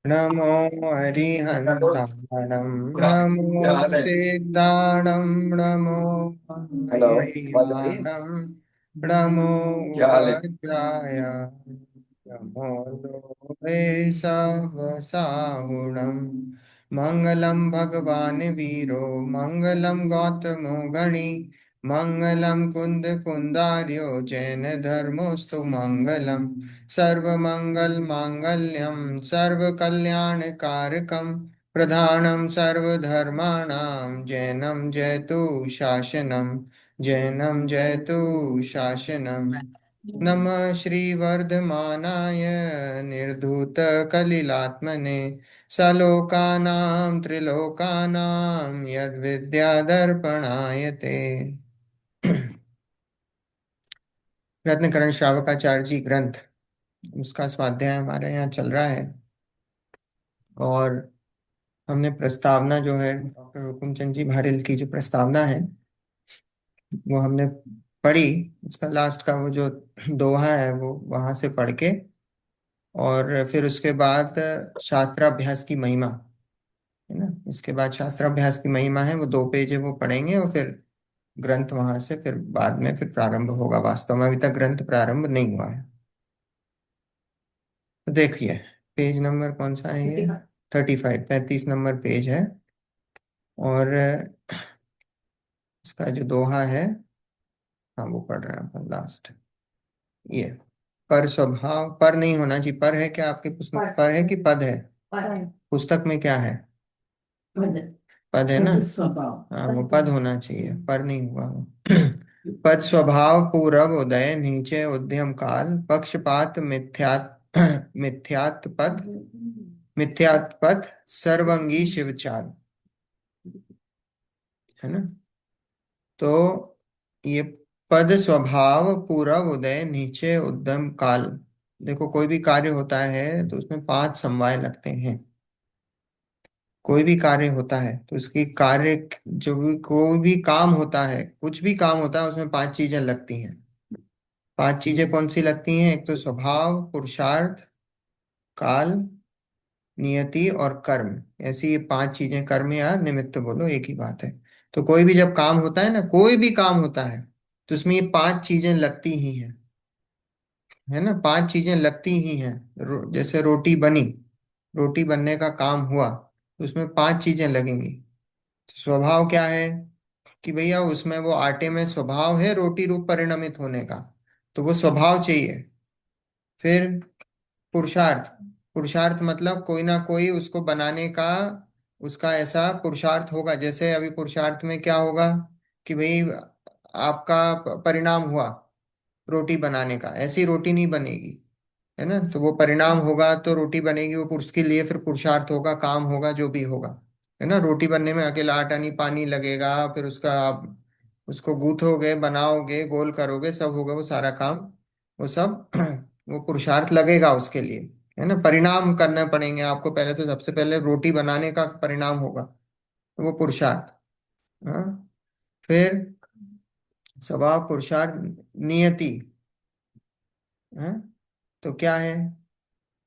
नमो हरिहन्ताणं नमो सिद्धाणं नमो hello. माधुरी। महीयानं नमो क्या हाल है? वज्राय नमो लोके सवसाहुणं मङ्गलं भगवान् वीरो मङ्गलं गौतमो गणी मङ्गलं कुन्दकुन्दार्यो जैनधर्मोऽस्तु मङ्गलम् सर्वमङ्गलमाङ्गल्यं सर्वकल्याणकारकं प्रधानं सर्वधर्माणां जैनं जयतु शासनं जैनं जयतु शासनं नमः श्रीवर्धमानाय निर्धूतकलिलात्मने सलोकानां त्रिलोकानां यद्विद्यादर्पणाय ते रत्नकरण श्रावकाचार्य जी ग्रंथ, उसका स्वाध्याय हमारे यहाँ चल रहा है। और हमने प्रस्तावना जो है डॉक्टर हुकुमचंद जी भारिल की जो प्रस्तावना है वो हमने पढ़ी। उसका लास्ट का वो जो दोहा है वो वहां से पढ़ के, और फिर उसके बाद शास्त्राभ्यास की महिमा है ना। इसके बाद शास्त्राभ्यास की महिमा है, वो 2 पेज है, वो पढ़ेंगे और फिर ग्रंथ वहां से फिर बाद में फिर प्रारंभ होगा। वास्तव में अभी तक ग्रंथ प्रारंभ नहीं हुआ है। तो देखिए, पेज नंबर कौन सा है ये? 35, 35 नंबर पेज है। और इसका जो दोहा है, हाँ वो पढ़ रहे हैं अपन लास्ट। ये पर स्वभाव, पर नहीं होना चाहिए। पर है क्या आपके पुस्तक में? पर है कि पद है? पुस्तक में क्या है? पद है ना। हाँ वो पद होना चाहिए, पर नहीं हुआ वो। पद स्वभाव पूरब उदय नीचे उद्यम काल पक्षपात मिथ्यात् पद मिथ्यात् पद सर्वंगी शिवचार, है ना। तो ये पद स्वभाव पूरब उदय नीचे उद्यम काल। देखो, कोई भी कार्य होता है तो उसमें 5 समवाय लगते हैं। कोई भी कार्य होता है तो उसकी कार्य, जो भी कोई भी काम होता है, कुछ भी काम होता है, उसमें 5 चीजें लगती हैं। 5 चीजें कौन सी लगती हैं? एक तो स्वभाव, पुरुषार्थ, काल, नियति और कर्म। ऐसी ये 5 चीजें, कर्म या निमित्त बोलो एक ही बात है। तो कोई भी जब काम होता है ना, कोई भी काम होता है, तो उसमें ये 5 चीजें लगती ही हैं, है ना। 5 चीजें लगती ही हैं। जैसे रोटी बनी, रोटी बनने का काम हुआ तो उसमें 5 चीजें लगेंगी। तो स्वभाव क्या है कि भैया उसमें वो आटे में स्वभाव है रोटी रूप परिणमित होने का, तो वो स्वभाव चाहिए। फिर पुरुषार्थ, पुरुषार्थ मतलब कोई ना कोई उसको बनाने का, उसका ऐसा पुरुषार्थ होगा। जैसे अभी पुरुषार्थ में क्या होगा कि भाई आपका परिणाम हुआ रोटी बनाने का, ऐसी रोटी नहीं बनेगी, है ना। तो वो परिणाम होगा तो रोटी बनेगी, वो पुरुष के लिए फिर पुरुषार्थ होगा, काम होगा, जो भी होगा, है ना। रोटी बनने में अकेला आटा नहीं, पानी लगेगा, फिर उसका आप उसको गूंथोगे, बनाओगे, गोल करोगे, सब होगा वो सारा काम, वो सब वो पुरुषार्थ लगेगा उसके लिए, है ना। परिणाम करने पड़ेंगे आपको, पहले तो सबसे पहले रोटी बनाने का परिणाम होगा, तो वो पुरुषार्थ। हाँ। फिर स्वभाव, पुरुषार्थ, नियति। हाँ। तो क्या है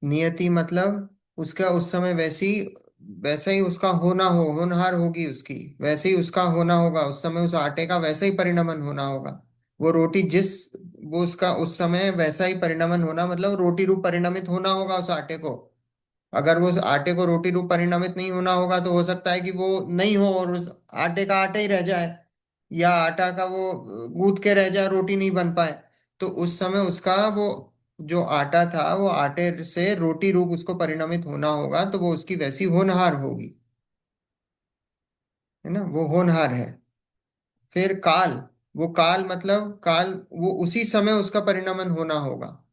नियति? मतलब उसका उस समय वैसी, वैसा ही उसका होना हो, होनहार होगी उसकी, वैसे ही उसका होना होगा उस समय, उस आटे का वैसा ही परिणमन होना होगा। वो रोटी जिस, वो उसका उस समय वैसा ही परिणमन होना, मतलब रोटी रूप परिणमित होना होगा उस आटे को। अगर वो उस आटे को रोटी रूप परिणमित नहीं होना होगा तो हो सकता है कि वो नहीं हो और उस आटे का आटा ही रह जाए, या आटा का वो गूंथ के रह जाए, रोटी नहीं बन पाए। तो उस समय उसका वो जो आटा था, वो आटे से रोटी रूप उसको परिणमित होना होगा, तो वो उसकी वैसी होनहार होगी, है ना। वो होनहार है। फिर काल, वो काल मतलब काल, वो उसी समय उसका परिणमन होना होगा।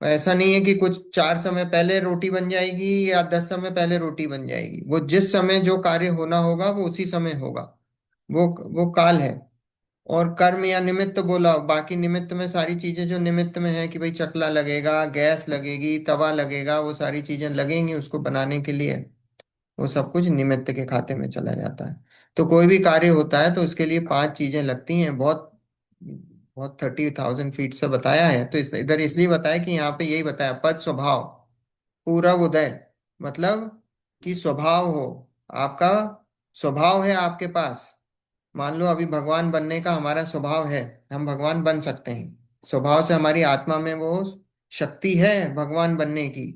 ऐसा नहीं है कि कुछ 4 समय पहले रोटी बन जाएगी या 10 समय पहले रोटी बन जाएगी। वो जिस समय जो कार्य होना होगा वो उसी समय होगा, वो काल है। और कर्म या निमित्त बोला, बाकी निमित्त में सारी चीजें जो निमित्त में है कि भाई चकला लगेगा, गैस लगेगी, तवा लगेगा, वो सारी चीजें लगेंगी उसको बनाने के लिए, वो सब कुछ निमित्त के खाते में चला जाता है। तो कोई भी कार्य होता है तो उसके लिए 5 चीजें लगती हैं। बहुत बहुत 30,000 फीट से बताया है, तो इधर इसलिए बताया कि यहाँ पे यही बताया, पद स्वभाव, पूरब उदय मतलब कि स्वभाव हो आपका, स्वभाव है आपके पास। मान लो अभी भगवान बनने का हमारा स्वभाव है, हम भगवान बन सकते हैं। स्वभाव से हमारी आत्मा में वो शक्ति है भगवान बनने की।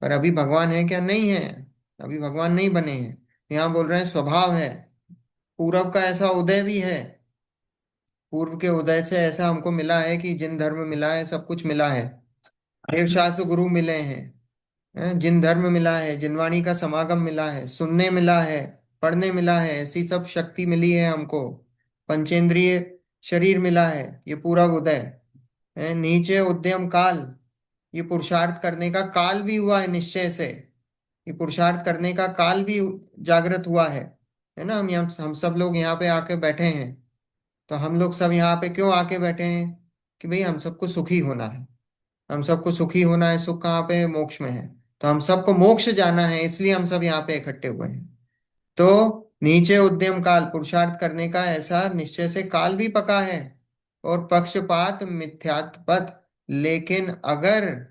पर अभी भगवान है क्या? नहीं है। अभी भगवान नहीं बने हैं। यहाँ बोल रहे हैं स्वभाव है। पूरब का ऐसा उदय भी है। पूर्व के उदय से ऐसा हमको मिला है कि जिन धर्म मिला है सब कुछ मिला है। देव शास्त्र गुरु मिले हैं, जिन धर्म मिला है, जिनवाणी का समागम मिला है, सुनने मिला है, पढ़ने मिला है, ऐसी सब शक्ति मिली है हमको। पंचेंद्रिय शरीर मिला है, ये पूरा उदय है। नीचे उद्यम काल, ये पुरुषार्थ करने का काल भी हुआ है निश्चय से। ये पुरुषार्थ करने का काल भी जागृत हुआ है ना। हम सब लोग यहाँ पे आके बैठे हैं। तो हम लोग सब यहाँ पे क्यों आके बैठे हैं? कि भाई हम सबको सुखी होना है। हम सबको सुखी होना है। सुख कहाँ पे है? मोक्ष में है। तो हम सबको मोक्ष जाना है, इसलिए हम सब यहाँ पे इकट्ठे हुए हैं। तो नीचे उद्यम काल, पुरुषार्थ करने का ऐसा निश्चय से काल भी पका है। और पक्षपात मिथ्यात्व पथ, लेकिन अगर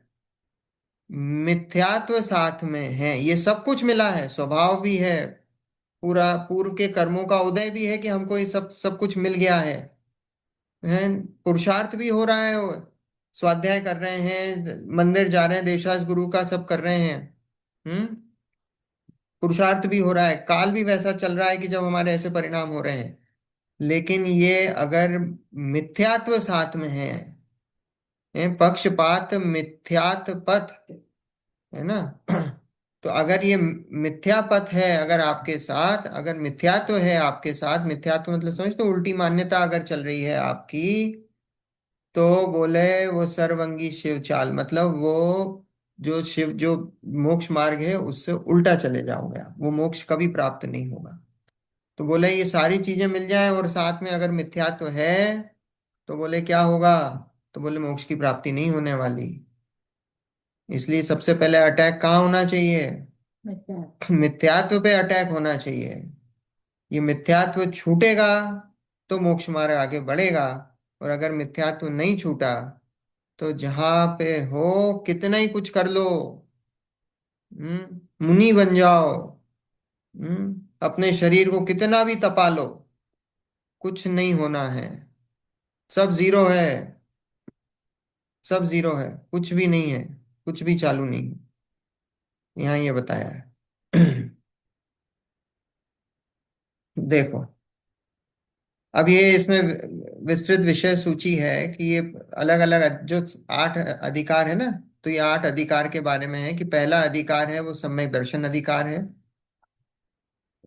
मिथ्यात्व साथ में है, ये सब कुछ मिला है, स्वभाव भी है, पूरा पूर्व के कर्मों का उदय भी है कि हमको ये सब सब कुछ मिल गया है। पुरुषार्थ भी हो रहा है। स्वाध्याय कर रहे हैं, मंदिर जा रहे हैं, देवशास्त्र गुरु का सब कर रहे हैं। हम्म। पुरुषार्थ भी हो रहा है, काल भी वैसा चल रहा है कि जब हमारे ऐसे परिणाम हो रहे हैं। लेकिन ये अगर मिथ्यात्व साथ में है, पक्षपात मिथ्यात्व पथ, है ना। तो अगर ये मिथ्या पथ है, अगर आपके साथ, अगर मिथ्यात्व है आपके साथ, मिथ्यात्व मतलब समझ, तो उल्टी मान्यता अगर चल रही है आपकी, तो बोले वो सर्वंगी शिव चाल, मतलब वो जो शिव जो मोक्ष मार्ग है उससे उल्टा चले जाओगे आप, वो मोक्ष कभी प्राप्त नहीं होगा। तो बोले ये सारी चीजें मिल जाए और साथ में अगर मिथ्यात्व है, तो बोले क्या होगा? तो बोले मोक्ष की प्राप्ति नहीं होने वाली। इसलिए सबसे पहले अटैक कहाँ होना चाहिए? मिथ्यात्व पे अटैक होना चाहिए। ये मिथ्यात्व छूटेगा तो मोक्ष मार्ग आगे बढ़ेगा। और अगर मिथ्यात्व नहीं छूटा, तो जहां पे हो कितना ही कुछ कर लो, मुनि बन जाओ, अपने शरीर को कितना भी तपा लो, कुछ नहीं होना है। सब जीरो है। सब जीरो है, कुछ भी नहीं है। कुछ भी चालू नहीं है। यहाँ ये बताया है। देखो, अब ये इसमें विस्तृत विषय सूची है कि ये अलग अलग जो 8 अधिकार है ना, तो ये 8 अधिकार के बारे में है कि पहला अधिकार है वो सम्यक दर्शन अधिकार है।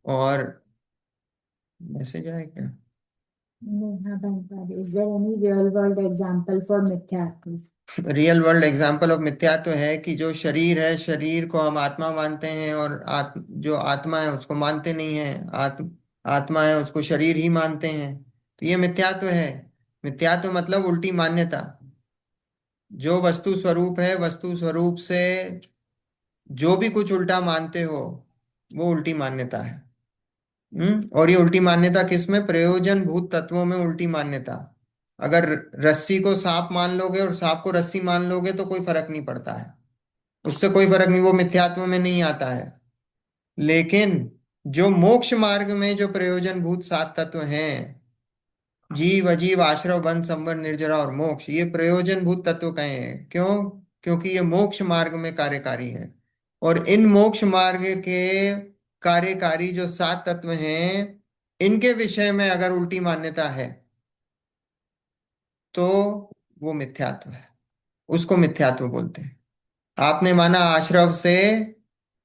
और मैसेज आया क्या? Neha Bhansali, is there any real world example for Mithyatva? Real world example of मिथ्यात्व है कि जो शरीर है, शरीर को हम आत्मा मानते हैं, और जो आत्मा है उसको मानते नहीं है। आत्मा है उसको शरीर ही मानते हैं। तो ये मिथ्यात्व है। मिथ्यात्व मतलब उल्टी मान्यता। जो वस्तु स्वरूप है, वस्तु स्वरूप से जो भी कुछ उल्टा मानते हो, वो उल्टी मान्यता है। और ये उल्टी मान्यता किसमें? प्रयोजन भूत तत्वों में उल्टी मान्यता। अगर रस्सी को सांप मान लोगे और सांप को रस्सी मान लोगे तो कोई फर्क नहीं पड़ता है, उससे कोई फर्क नहीं, वो मिथ्यात्व में नहीं आता है। लेकिन जो मोक्ष मार्ग में जो प्रयोजन भूत 7 तत्व हैं, जीव अजीव आश्रव बंध संवर निर्जरा और मोक्ष, ये प्रयोजन भूत तत्व कहे हैं। क्यों? क्योंकि ये मोक्ष मार्ग में कार्यकारी है। और इन मोक्ष मार्ग के कार्यकारी जो 7 तत्व हैं, इनके विषय में अगर उल्टी मान्यता है, तो वो मिथ्यात्व है। उसको मिथ्यात्व बोलते हैं। आपने माना आश्रव से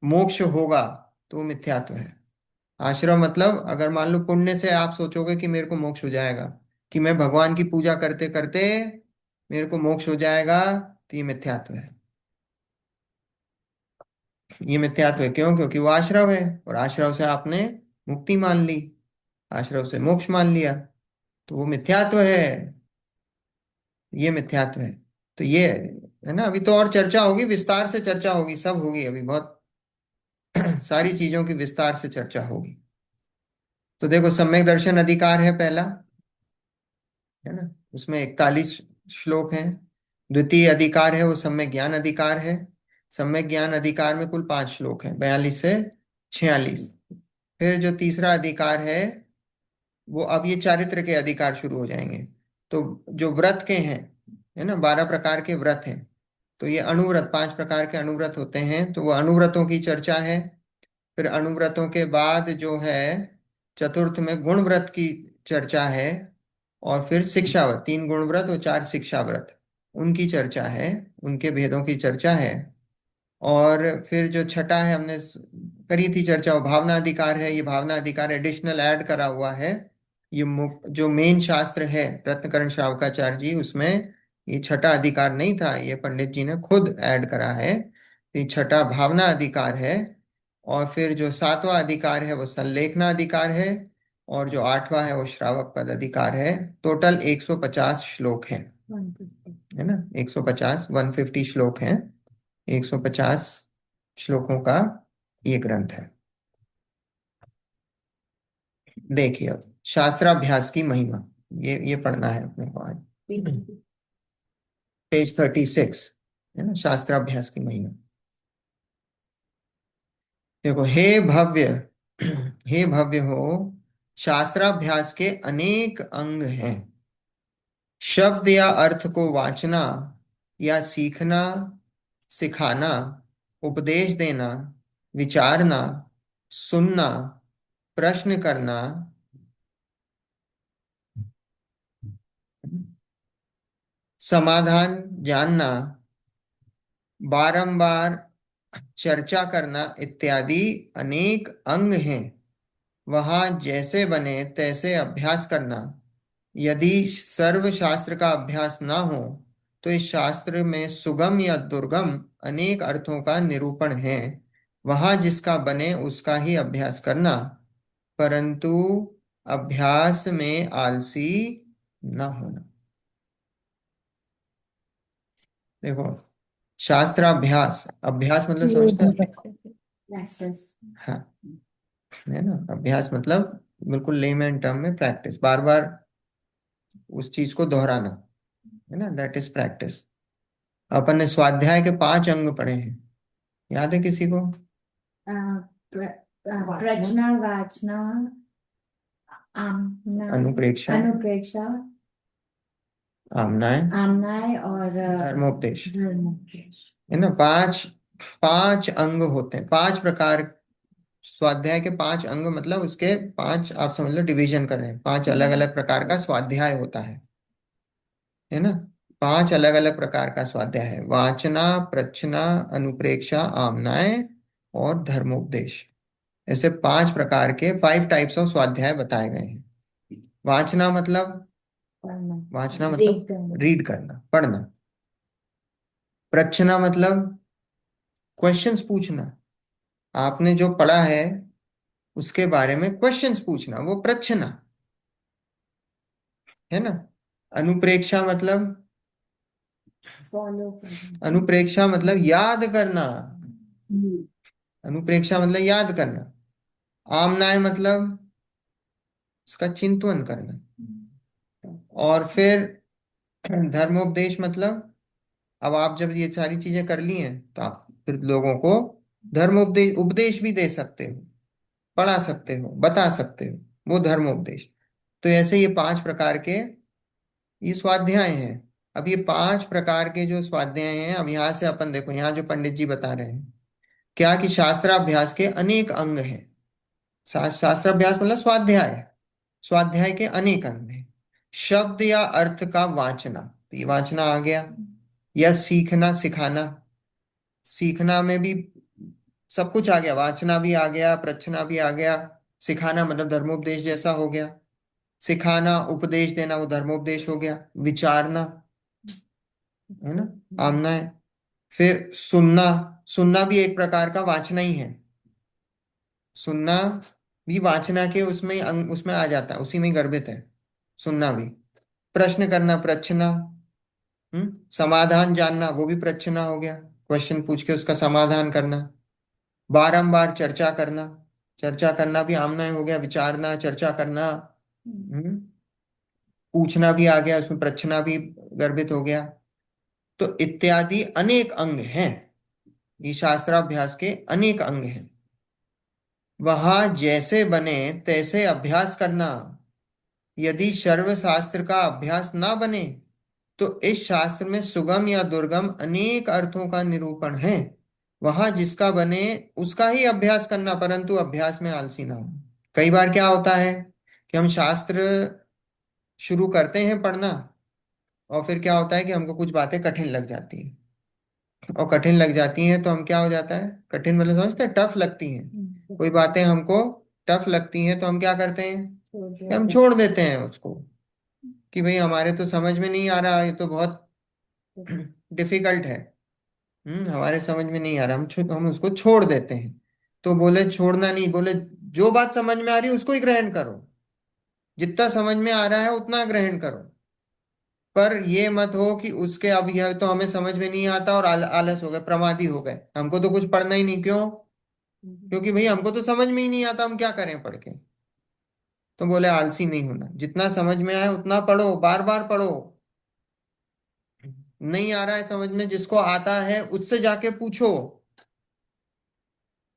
मोक्ष होगा, तो वो मिथ्यात्व है। आश्रव मतलब अगर मान लो पुण्य से आप सोचोगे कि मेरे को मोक्ष हो जाएगा, कि मैं भगवान की पूजा करते करते मेरे को मोक्ष हो जाएगा, तो ये मिथ्यात्व है। ये मिथ्यात्व है क्यों? क्योंकि वो आश्रव है, और आश्रव से आपने मुक्ति मान ली, आश्रव से मोक्ष मान लिया, तो वो मिथ्यात्व है। ये मिथ्यात्व है। तो ये है ना। अभी तो और चर्चा होगी, विस्तार से चर्चा होगी, सब होगी अभी बहुत। सारी चीजों की विस्तार से चर्चा होगी। तो देखो, सम्यक दर्शन अधिकार है पहला, है ना। उसमें 41 श्लोक हैं। द्वितीय अधिकार है वो सम्यक ज्ञान अधिकार है। सम्यक ज्ञान अधिकार में कुल 5 श्लोक हैं, 42 से 46। फिर जो तीसरा अधिकार है वो, अब ये चारित्र के अधिकार शुरू हो जाएंगे। तो जो व्रत के हैं, है ना, 12 प्रकार के व्रत हैं। तो ये अणुव्रत, 5 प्रकार के अणुव्रत होते हैं, तो वो अणुव्रतों की चर्चा है। फिर अणुव्रतों के बाद जो है चतुर्थ में गुण व्रत की चर्चा है। और फिर शिक्षाव्रत, 3 गुण व्रत और 4 शिक्षाव्रत, उनकी चर्चा है, उनके भेदों की चर्चा है। और फिर जो छठा है, हमने करी थी चर्चा, वो भावना अधिकार है। ये भावना अधिकार एडिशनल ऐड करा हुआ है। ये जो मेन शास्त्र है रत्नकरण श्रावकाचार्य जी, उसमें ये छठा अधिकार नहीं था, ये पंडित जी ने खुद ऐड करा है। तो ये छठा भावना अधिकार है। और फिर जो सातवां अधिकार है वो संलेखना अधिकार है। और जो आठवां है वो श्रावक पद अधिकार है। टोटल 150 श्लोक हैं, 150। है ना, 150, 150 श्लोक हैं। 150 श्लोकों का ये ग्रंथ है। देखिए अब शास्त्राभ्यास की महिमा, ये पढ़ना है अपने को आज। पेज 36, है ना, शास्त्राभ्यास की महिमा। देखो, हे भव्य, हे भव्य हो, शास्त्राभ्यास के अनेक अंग हैं। शब्द या अर्थ को वांचना या सीखना, सिखाना, उपदेश देना, विचारना, सुनना, प्रश्न करना, समाधान जानना, बारंबार चर्चा करना इत्यादि अनेक अंग हैं। वहां जैसे बने तैसे अभ्यास करना। यदि सर्व शास्त्र का अभ्यास ना हो तो इस शास्त्र में सुगम या दुर्गम अनेक अर्थों का निरूपण है। वहां जिसका बने उसका ही अभ्यास करना, परंतु अभ्यास में आलसी ना होना। देखो, शास्त्राभ्यास, अभ्यास मतलब समझते हो? Access। हाँ, है ना, अभ्यास मतलब बिल्कुल लेमैन टर्म में प्रैक्टिस, बार बार उस चीज को दोहराना, है ना, दैट इज प्रैक्टिस। अपन ने स्वाध्याय के 5 अंग पढ़े हैं, याद है किसी को? अ, प्रश्न, वाचना, आमना, अनुप्रेक्षा, अनुप्रेक्षा, आमनाय, आमनाय और धर्मोपदेश, धर्मोपदेश। है ना। पांच, 5 अंग होते हैं, 5 प्रकार। स्वाध्याय के 5 अंग मतलब उसके 5, आप समझ लो डिवीजन कर रहे हैं, 5 अलग अलग प्रकार का स्वाध्याय होता है ना। 5 अलग अलग प्रकार का स्वाध्याय है, वाचना, प्रच्छना, अनुप्रेक्षा, आमनाय और धर्मोपदेश। ऐसे 5 प्रकार के 5 टाइप्स ऑफ स्वाध्याय बताए गए हैं। वाचना मतलब, पढ़ना, वाचना रीड मतलब करना। रीड करना, पढ़ना। प्रच्छना मतलब क्वेश्चंस पूछना, आपने जो पढ़ा है उसके बारे में क्वेश्चंस पूछना, वो प्रच्छना है ना। अनुप्रेक्षा मतलब, फॉलो करना। अनुप्रेक्षा मतलब याद करना, हम्म। अनुप्रेक्षा मतलब याद करना। आमनाय मतलब उसका चिंतन करना। और फिर धर्मोपदेश मतलब, अब आप जब ये सारी चीजें कर ली हैं तो आप फिर लोगों को धर्मोपदेश, उपदेश भी दे सकते हो, पढ़ा सकते हो, बता सकते हो, वो धर्मोपदेश। तो ऐसे ये 5 प्रकार के ये स्वाध्याय हैं। अब ये 5 प्रकार के जो स्वाध्याय हैं, अब यहाँ से अपन देखो, यहाँ जो पंडित जी बता रहे हैं क्या, कि शास्त्राभ्यास के अनेक अंग हैं। शास्त्राभ्यास मतलब स्वाध्याय, स्वाध्याय के अनेक अंग हैं। शब्द या अर्थ का वांचना, तो ये वांचना आ गया, या सीखना, सिखाना, सीखना में भी सब कुछ आ गया, वांचना भी आ गया, प्रच्छना भी आ गया। सिखाना मतलब धर्मोपदेश जैसा हो गया। सिखाना, उपदेश देना, वो धर्मोपदेश हो गया। विचारना, है ना, आमना है। फिर सुनना, सुनना भी एक प्रकार का वांचना ही है। सुनना भी वाचना के उसमें उसमें आ जाता है, उसी में गर्भित है सुनना भी। प्रश्न करना, प्रश्न, समाधान जानना, वो भी प्रश्न हो गया, क्वेश्चन पूछ के उसका समाधान करना। बारंबार चर्चा करना, चर्चा करना भी आमना हो गया, विचारना, चर्चा करना। हम्म पूछना भी आ गया, उसमें प्रश्न भी गर्भित हो गया। तो इत्यादि अनेक अंग हैं। ये शास्त्राभ्यास के अनेक अंग हैं। वहां जैसे बने तैसे अभ्यास करना। यदि सर्व शास्त्र का अभ्यास ना बने तो इस शास्त्र में सुगम या दुर्गम अनेक अर्थों का निरूपण है। वहां जिसका बने उसका ही अभ्यास करना, परंतु अभ्यास में आलसी ना हो। कई बार क्या होता है कि हम शास्त्र शुरू करते हैं पढ़ना, और फिर क्या होता है कि हमको कुछ बातें कठिन लग जाती हैं। और कठिन लग जाती हैं तो हम क्या हो जाता है, कठिन मतलब समझते हैं, टफ लगती हैं। कोई बातें हमको टफ लगती हैं तो हम क्या करते हैं कि हम छोड़ देते हैं उसको, कि भाई हमारे तो समझ में नहीं आ रहा, ये तो बहुत डिफिकल्ट है। हमारे समझ में नहीं आ रहा, हम उसको छोड़ देते हैं। तो बोले छोड़ना नहीं, बोले जो बात समझ में आ रही है उसको ही ग्रहण करो। जितना समझ में आ रहा है उतना ग्रहण करो। पर ये मत हो कि उसके अब यह तो हमें समझ में नहीं आता और आलस हो गए, प्रमादी हो गए, हमको तो कुछ पढ़ना ही नहीं। क्यों? क्योंकि भाई हमको तो समझ में ही नहीं आता, हम क्या करें पढ़ के। तो बोले आलसी नहीं होना, जितना समझ में आए उतना पढ़ो, बार बार पढ़ो। नहीं आ रहा है समझ में, जिसको आता है उससे जाके पूछो।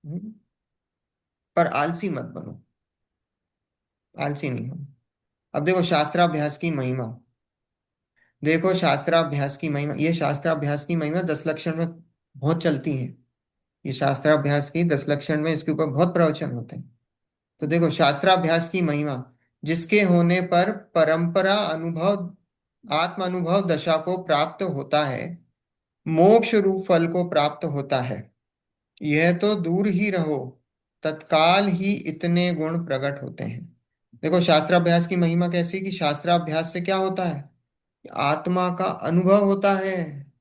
हम्म, पर आलसी मत बनो, आलसी नहीं हो। अब देखो शास्त्राभ्यास की महिमा। देखो शास्त्राभ्यास की महिमा, ये शास्त्राभ्यास की महिमा 10 लक्षण में बहुत चलती है। ये शास्त्राभ्यास की 10 लक्षण में इसके ऊपर बहुत प्रवचन होते हैं। तो देखो शास्त्राभ्यास की महिमा, जिसके होने पर परंपरा अनुभव आत्म अनुभव दशा को प्राप्त होता है, मोक्ष रूप फल को प्राप्त होता है। यह तो दूर ही रहो, तत्काल ही इतने गुण प्रकट होते हैं। देखो शास्त्राभ्यास की महिमा कैसी, कि शास्त्राभ्यास से क्या होता है, आत्मा का अनुभव होता है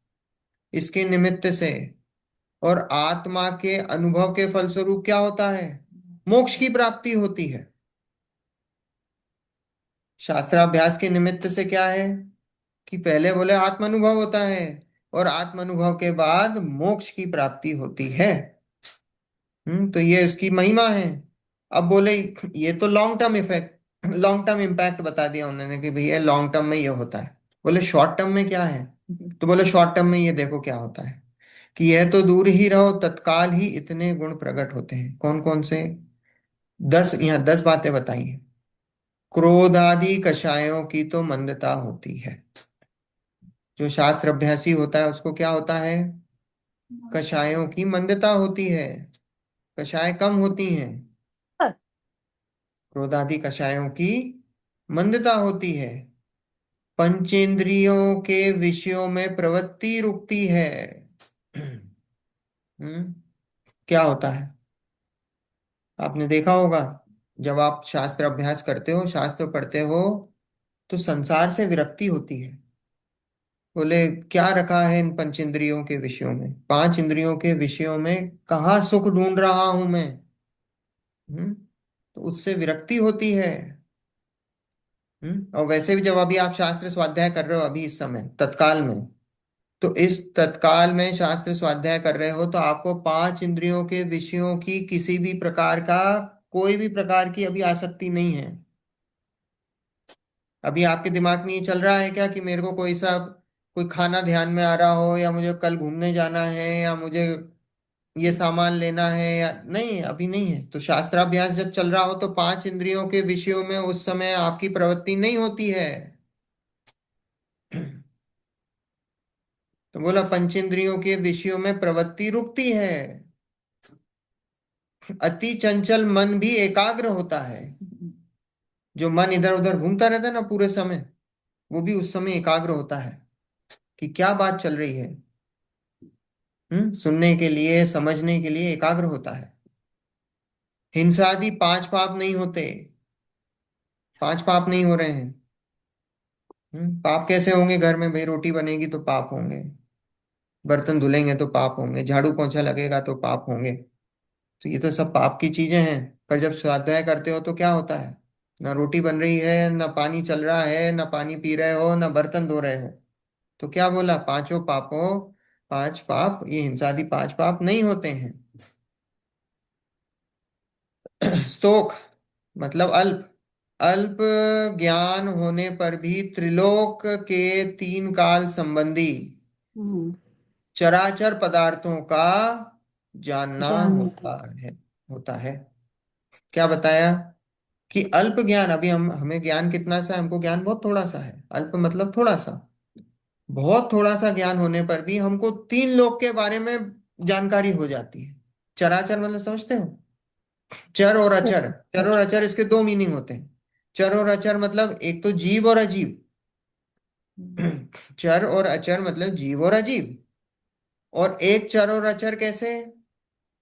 इसके निमित्त से। और आत्मा के अनुभव के फलस्वरूप क्या होता है, मोक्ष की प्राप्ति होती है। शास्त्राभ्यास के निमित्त से क्या है, कि पहले बोले आत्मानुभव होता है, और आत्मानुभव के बाद मोक्ष की प्राप्ति होती है। तो ये उसकी महिमा है। अब बोले ये तो long term effect, long term impact बता दिया उन्होंने कि भैया लॉन्ग टर्म में ये होता है। बोले शॉर्ट टर्म में क्या है, तो बोले शॉर्ट टर्म में ये देखो क्या होता है, कि यह तो दूर ही रहो, तत्काल ही इतने गुण प्रकट होते हैं। कौन कौन से? 10, यहाँ 10 बातें बताई हैं। क्रोध आदि कषायों की तो मंदता होती है। जो शास्त्र अभ्यासी होता है उसको क्या होता है, कषायों की मंदता होती है, कषाय कम होती हैं। क्रोध आदि कषायों की मंदता होती है। पंचेंद्रियों के विषयों में प्रवृत्ति रुकती है। क्या होता है, आपने देखा होगा, जब आप शास्त्र अभ्यास करते हो, शास्त्र पढ़ते हो, तो संसार से विरक्ति होती है। बोले क्या रखा है इन पंचेंद्रियों के विषयों में, 5 इंद्रियों के विषयों में कहाँ सुख ढूंढ रहा हूं मैं। तो उससे विरक्ति होती है। और वैसे भी जब अभी आप शास्त्र स्वाध्याय कर रहे हो, अभी इस समय तत्काल में, तो इस तत्काल में शास्त्र स्वाध्याय कर रहे हो, तो आपको 5 इंद्रियों के विषयों की किसी भी प्रकार का, कोई भी प्रकार की अभी आसक्ति नहीं है। अभी आपके दिमाग में ये चल रहा है क्या कि मेरे को कोई खाना ध्यान में आ रहा हो, या मुझे कल घूमने जाना है, या मुझे ये सामान लेना है, या नहीं, अभी नहीं है। तो शास्त्राभ्यास जब चल रहा हो तो 5 इंद्रियों के विषयों में उस समय आपकी प्रवृत्ति नहीं होती है। तो बोला पंचेंद्रियों के विषयों में प्रवृत्ति रुकती है। अति चंचल मन भी एकाग्र होता है। जो मन इधर उधर घूमता रहता है ना पूरे समय, वो भी उस समय एकाग्र होता है कि क्या बात चल रही है। सुनने के लिए, समझने के लिए एकाग्र होता है। हिंसादि 5 पाप नहीं होते, 5 पाप नहीं हो रहे हैं। पाप कैसे होंगे, घर में भाई रोटी बनेगी तो पाप होंगे, बर्तन धुलेंगे तो पाप होंगे, झाड़ू पोंछा लगेगा तो पाप होंगे। तो ये तो सब पाप की चीजें हैं। पर जब स्वाध्याय करते हो तो क्या होता है, ना रोटी बन रही है, ना पानी चल रहा है, ना पानी पी रहे हो, ना बर्तन धो रहे हो। तो क्या बोला, 5 पापों, 5 पाप, ये हिंसादि 5 पाप नहीं होते हैं। स्तोक मतलब अल्प, अल्प ज्ञान होने पर भी त्रिलोक के 3 काल संबंधी हम्म। चराचर पदार्थों का जानना जानना था। होता है। होता है। क्या बताया? कि अल्प ज्ञान, अभी हम हमें ज्ञान कितना सा है, हमको ज्ञान बहुत थोड़ा सा है। अल्प मतलब थोड़ा सा। बहुत थोड़ा सा ज्ञान होने पर भी हमको तीन लोक के बारे में जानकारी हो जाती है। चराचर मतलब समझते हो? चर और अचर। चर और अचर, इसके दो मीनिंग होते हैं। चर और अचर मतलब एक तो जीव और अजीव। चर और अचर मतलब जीव और अजीव। और एक चर और अचर कैसे?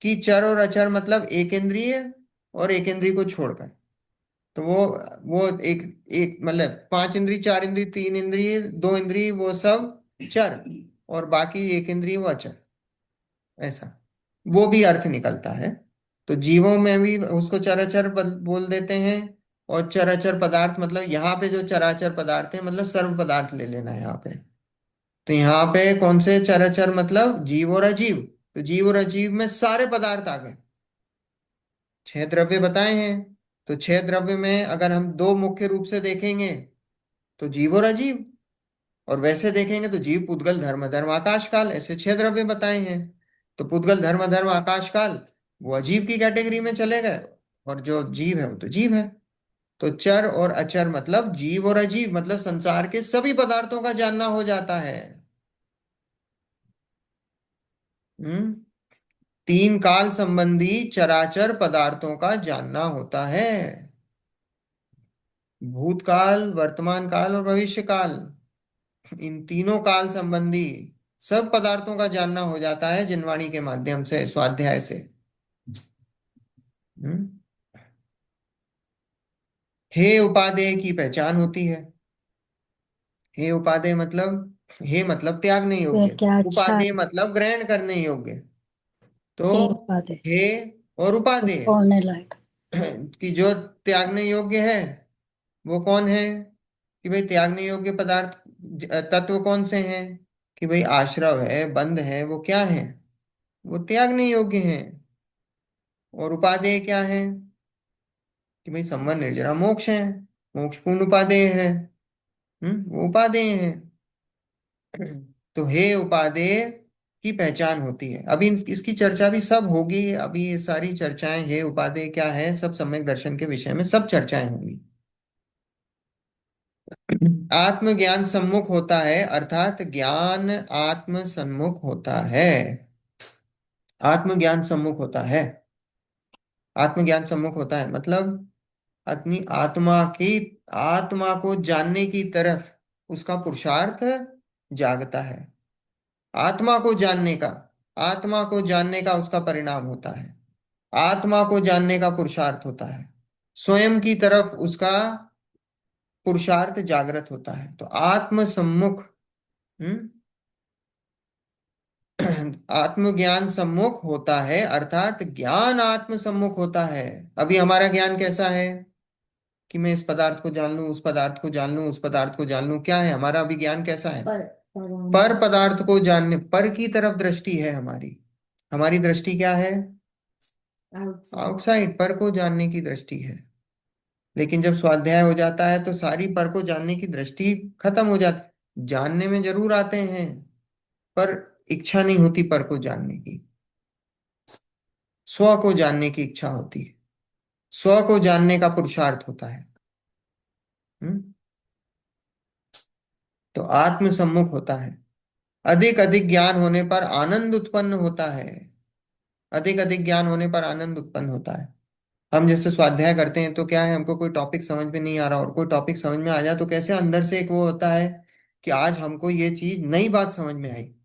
कि चर और अचर मतलब एक इंद्रिय और एक इंद्रिय को छोड़कर। तो वो एक एक मतलब पांच इंद्रिय, चार इंद्रिय, तीन इंद्रिय, दो इंद्रिय, वो सब चर। और बाकी एक इंद्रिय वो अचर। ऐसा वो भी अर्थ निकलता है। तो जीवों में भी उसको चराचर बोल देते हैं। और चराचर पदार्थ मतलब यहाँ पे जो चराचर पदार्थ है मतलब सर्व पदार्थ ले लेना है यहाँ पे। तो यहाँ पे कौन से चराचर मतलब जीव और अजीव। तो जीव और अजीव में सारे पदार्थ आ गए। छह द्रव्य बताए हैं। तो छह द्रव्य में अगर हम दो मुख्य रूप से देखेंगे तो जीव और अजीव। और वैसे देखेंगे तो जीव, पुद्गल, धर्म, धर्म, आकाश काल, ऐसे छह द्रव्य बताए हैं। तो पुद्गल, धर्म, धर्म, आकाश काल वो अजीव की कैटेगरी में चले गए। और जो जीव है वो तो जीव है। तो चर और अचर मतलब जीव और अजीव मतलब संसार के सभी पदार्थों का जानना हो जाता है। हम्म। तीन काल संबंधी चराचर पदार्थों का जानना होता है। भूतकाल, वर्तमान काल और भविष्य काल। इन तीनों काल संबंधी सब पदार्थों का जानना हो जाता है जिनवाणी के माध्यम से, स्वाध्याय से। हम्म। हे उपादेय की पहचान होती है। हे उपादेय मतलब, हे मतलब त्यागने वह योग्य, क्या अच्छा उपादेय है। मतलब ग्रहण करने योग्य। तो हे उपाधि, हे और तो उपादेय छोड़ने लायक। कि जो त्यागने योग्य है वो कौन है? कि भाई त्यागने योग्य पदार्थ, तत्व कौन से हैं? कि भाई आश्रव है, बंध है, वो क्या है? वो त्यागने योग्य हैं। और उपादेय क्या है? कि भाई संबंध, निर्जरा, मोक्ष है। मोक्ष पूर्ण उपादेय है। वो उपादेय है। तो हे उपादेय की पहचान होती है। अभी इसकी चर्चा भी सब होगी। अभी ये सारी चर्चाएं, हे उपादेय क्या है, सब सम्यक दर्शन के विषय में सब चर्चाएं होंगी। आत्मज्ञान सम्मुख होता है अर्थात ज्ञान आत्म सम्मुख होता है। आत्मज्ञान सम्मुख होता है। आत्मज्ञान सम्मुख होता है मतलब अपनी आत्मा की, आत्मा को जानने की तरफ उसका पुरुषार्थ जागता है। आत्मा को जानने का, आत्मा को जानने का उसका परिणाम होता है। आत्मा को जानने का पुरुषार्थ होता है। स्वयं की तरफ उसका पुरुषार्थ जागृत होता है। तो आत्म सम्मुख। हम्म। आत्मज्ञान सम्मुख होता है अर्थात ज्ञान आत्म सम्मुख होता है। अभी हमारा ज्ञान कैसा है? कि मैं इस पदार्थ को जान लूं, उस पदार्थ को जान लूं, उस पदार्थ को जान लूं, क्या है हमारा अभी ज्ञान कैसा है? पर पर पदार्थ को जानने, पर की तरफ दृष्टि है हमारी। हमारी दृष्टि क्या है? आउटसाइड। आउटसाइड, पर को जानने की दृष्टि है। लेकिन जब स्वाध्याय हो जाता है तो सारी पर को जानने की दृष्टि खत्म हो जाती। जानने में जरूर आते हैं पर इच्छा नहीं होती पर को जानने की। स्व को जानने की इच्छा होती है। स्व को जानने का पुरुषार्थ होता है। हम्म। तो आत्म सम्मुख होता है। अधिक अधिक ज्ञान होने पर आनंद उत्पन्न होता है। अधिक अधिक ज्ञान होने पर आनंद उत्पन्न होता है। हम जैसे स्वाध्याय करते हैं तो क्या है, हमको कोई टॉपिक समझ में नहीं आ रहा और कोई टॉपिक समझ में आ जाए तो कैसे अंदर से एक वो होता है कि आज हमको ये चीज नई बात समझ में आई।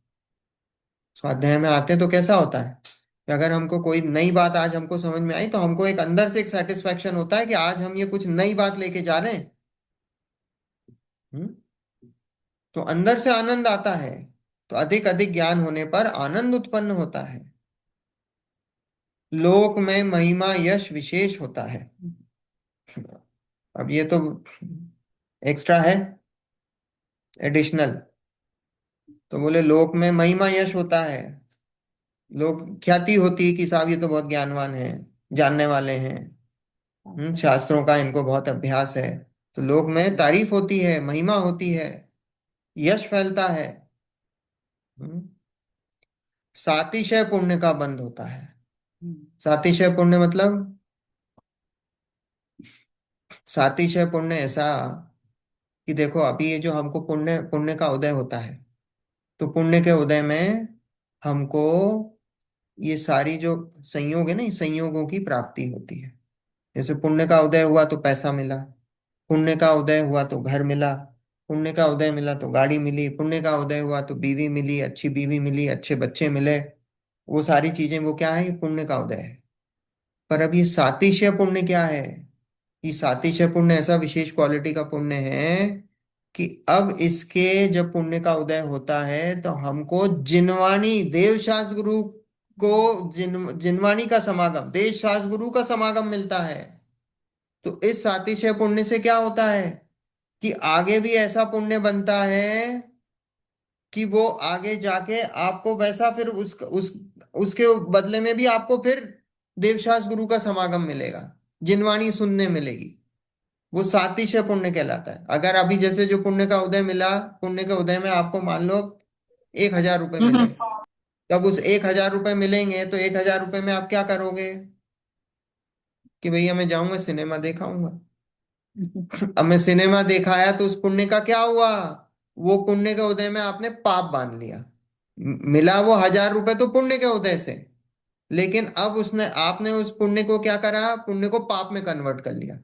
स्वाध्याय में आते हैं तो कैसा होता है कि अगर हमको कोई नई बात आज हमको समझ में आई तो हमको एक अंदर से एक सेटिस्फेक्शन होता है कि आज हम ये कुछ नई बात लेके जा रहे हैं। हम्म। तो अंदर से आनंद आता है। तो अधिक अधिक ज्ञान होने पर आनंद उत्पन्न होता है। लोक में महिमा यश विशेष होता है। अब ये तो एक्स्ट्रा है, एडिशनल। तो बोले लोक में महिमा यश होता है। लोग ख्याति होती है कि साहब ये तो बहुत ज्ञानवान है, जानने वाले हैं। शास्त्रों का इनको बहुत अभ्यास है। तो लोक में तारीफ होती है, महिमा होती है, यश फैलता है। हम्म। सातिशय पुण्य का बंध होता है। हम्म। सातिशय पुण्य मतलब, सातिशय पुण्य ऐसा कि देखो अभी ये जो हमको पुण्य पुण्य का उदय होता है, तो पुण्य के उदय में हमको ये सारी जो संयोग है ना, इस संयोगों की प्राप्ति होती है। जैसे पुण्य का उदय हुआ तो पैसा मिला, पुण्य का उदय हुआ तो घर मिला, पुण्य का उदय मिला तो गाड़ी मिली, पुण्य का उदय हुआ तो बीवी मिली, अच्छी बीवी मिली, अच्छे बच्चे मिले। वो सारी चीजें वो क्या है, ये पुण्य का उदय है। पर अब ये सातिशय पुण्य क्या है? ये सातिशय पुण्य ऐसा विशेष क्वालिटी का पुण्य है कि अब इसके जब पुण्य का उदय होता है तो हमको जिनवाणी देव शास्त्र गुरु को जिनवाणी का समागम, देश शास्त्र गुरु का समागम मिलता है। तो इस सातिशय पुण्य से क्या होता है कि आगे भी ऐसा पुण्य बनता है कि वो आगे जाके आपको वैसा फिर उसके बदले में भी आपको फिर देवशास गुरु का समागम मिलेगा, जिनवाणी सुनने मिलेगी। वो सातिशय पुण्य कहलाता है। अगर अभी जैसे जो पुण्य का उदय मिला, पुण्य के उदय में आपको मान लो 1,000 रुपये मिले, तब उस 1,000 रुपये मिलेंगे तो 1,000 रुपये में आप क्या करोगे कि भैया मैं जाऊंगा सिनेमा देखाऊंगा। अब मैं सिनेमा दिखाया तो उस पुण्य का क्या हुआ, वो पुण्य के उदय में आपने पाप बांध लिया। मिला वो 1,000 रुपए तो पुण्य के उदय से, लेकिन अब उसने आपने उस पुण्य को क्या करा, पुण्य को पाप में कन्वर्ट कर लिया।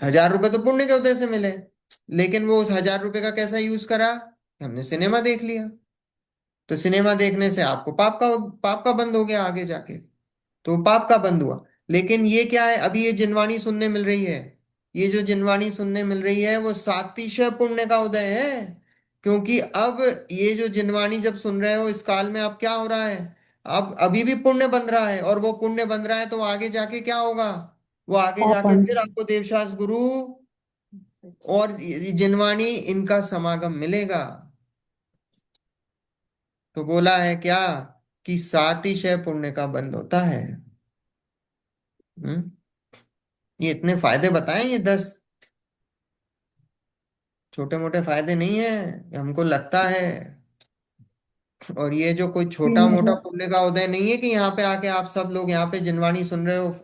1,000 रुपए तो पुण्य के उदय से मिले, लेकिन वो उस 1,000 रुपए का कैसा यूज करा, हमने सिनेमा देख लिया। तो सिनेमा देखने से आपको पाप का बंद हो गया आगे जाके, तो पाप का बंद हुआ। लेकिन ये क्या है, अभी ये जिनवाणी सुनने मिल रही है, ये जो जिनवाणी सुनने मिल रही है वो सातिशय पुण्य का उदय है। क्योंकि अब ये जो जिनवाणी जब सुन रहे हो इस काल में, अब क्या हो रहा है, अब अभी भी पुण्य बन रहा है, और वो पुण्य बन रहा है तो आगे जाके क्या होगा, वो आगे जाके पापन। फिर आपको देवशास गुरु और ये जिनवाणी इनका समागम मिलेगा। तो बोला है क्या कि सातिशय पुण्य का बंध होता है। हम्म। ये इतने फायदे बताएं, ये 10 छोटे मोटे फायदे नहीं है, ये हमको लगता है। और ये जो कोई ये छोटा मोटा मतलब पुण्य का उदय नहीं है कि यहाँ पे आके आप सब लोग यहाँ पे जिनवाणी सुन रहे हो,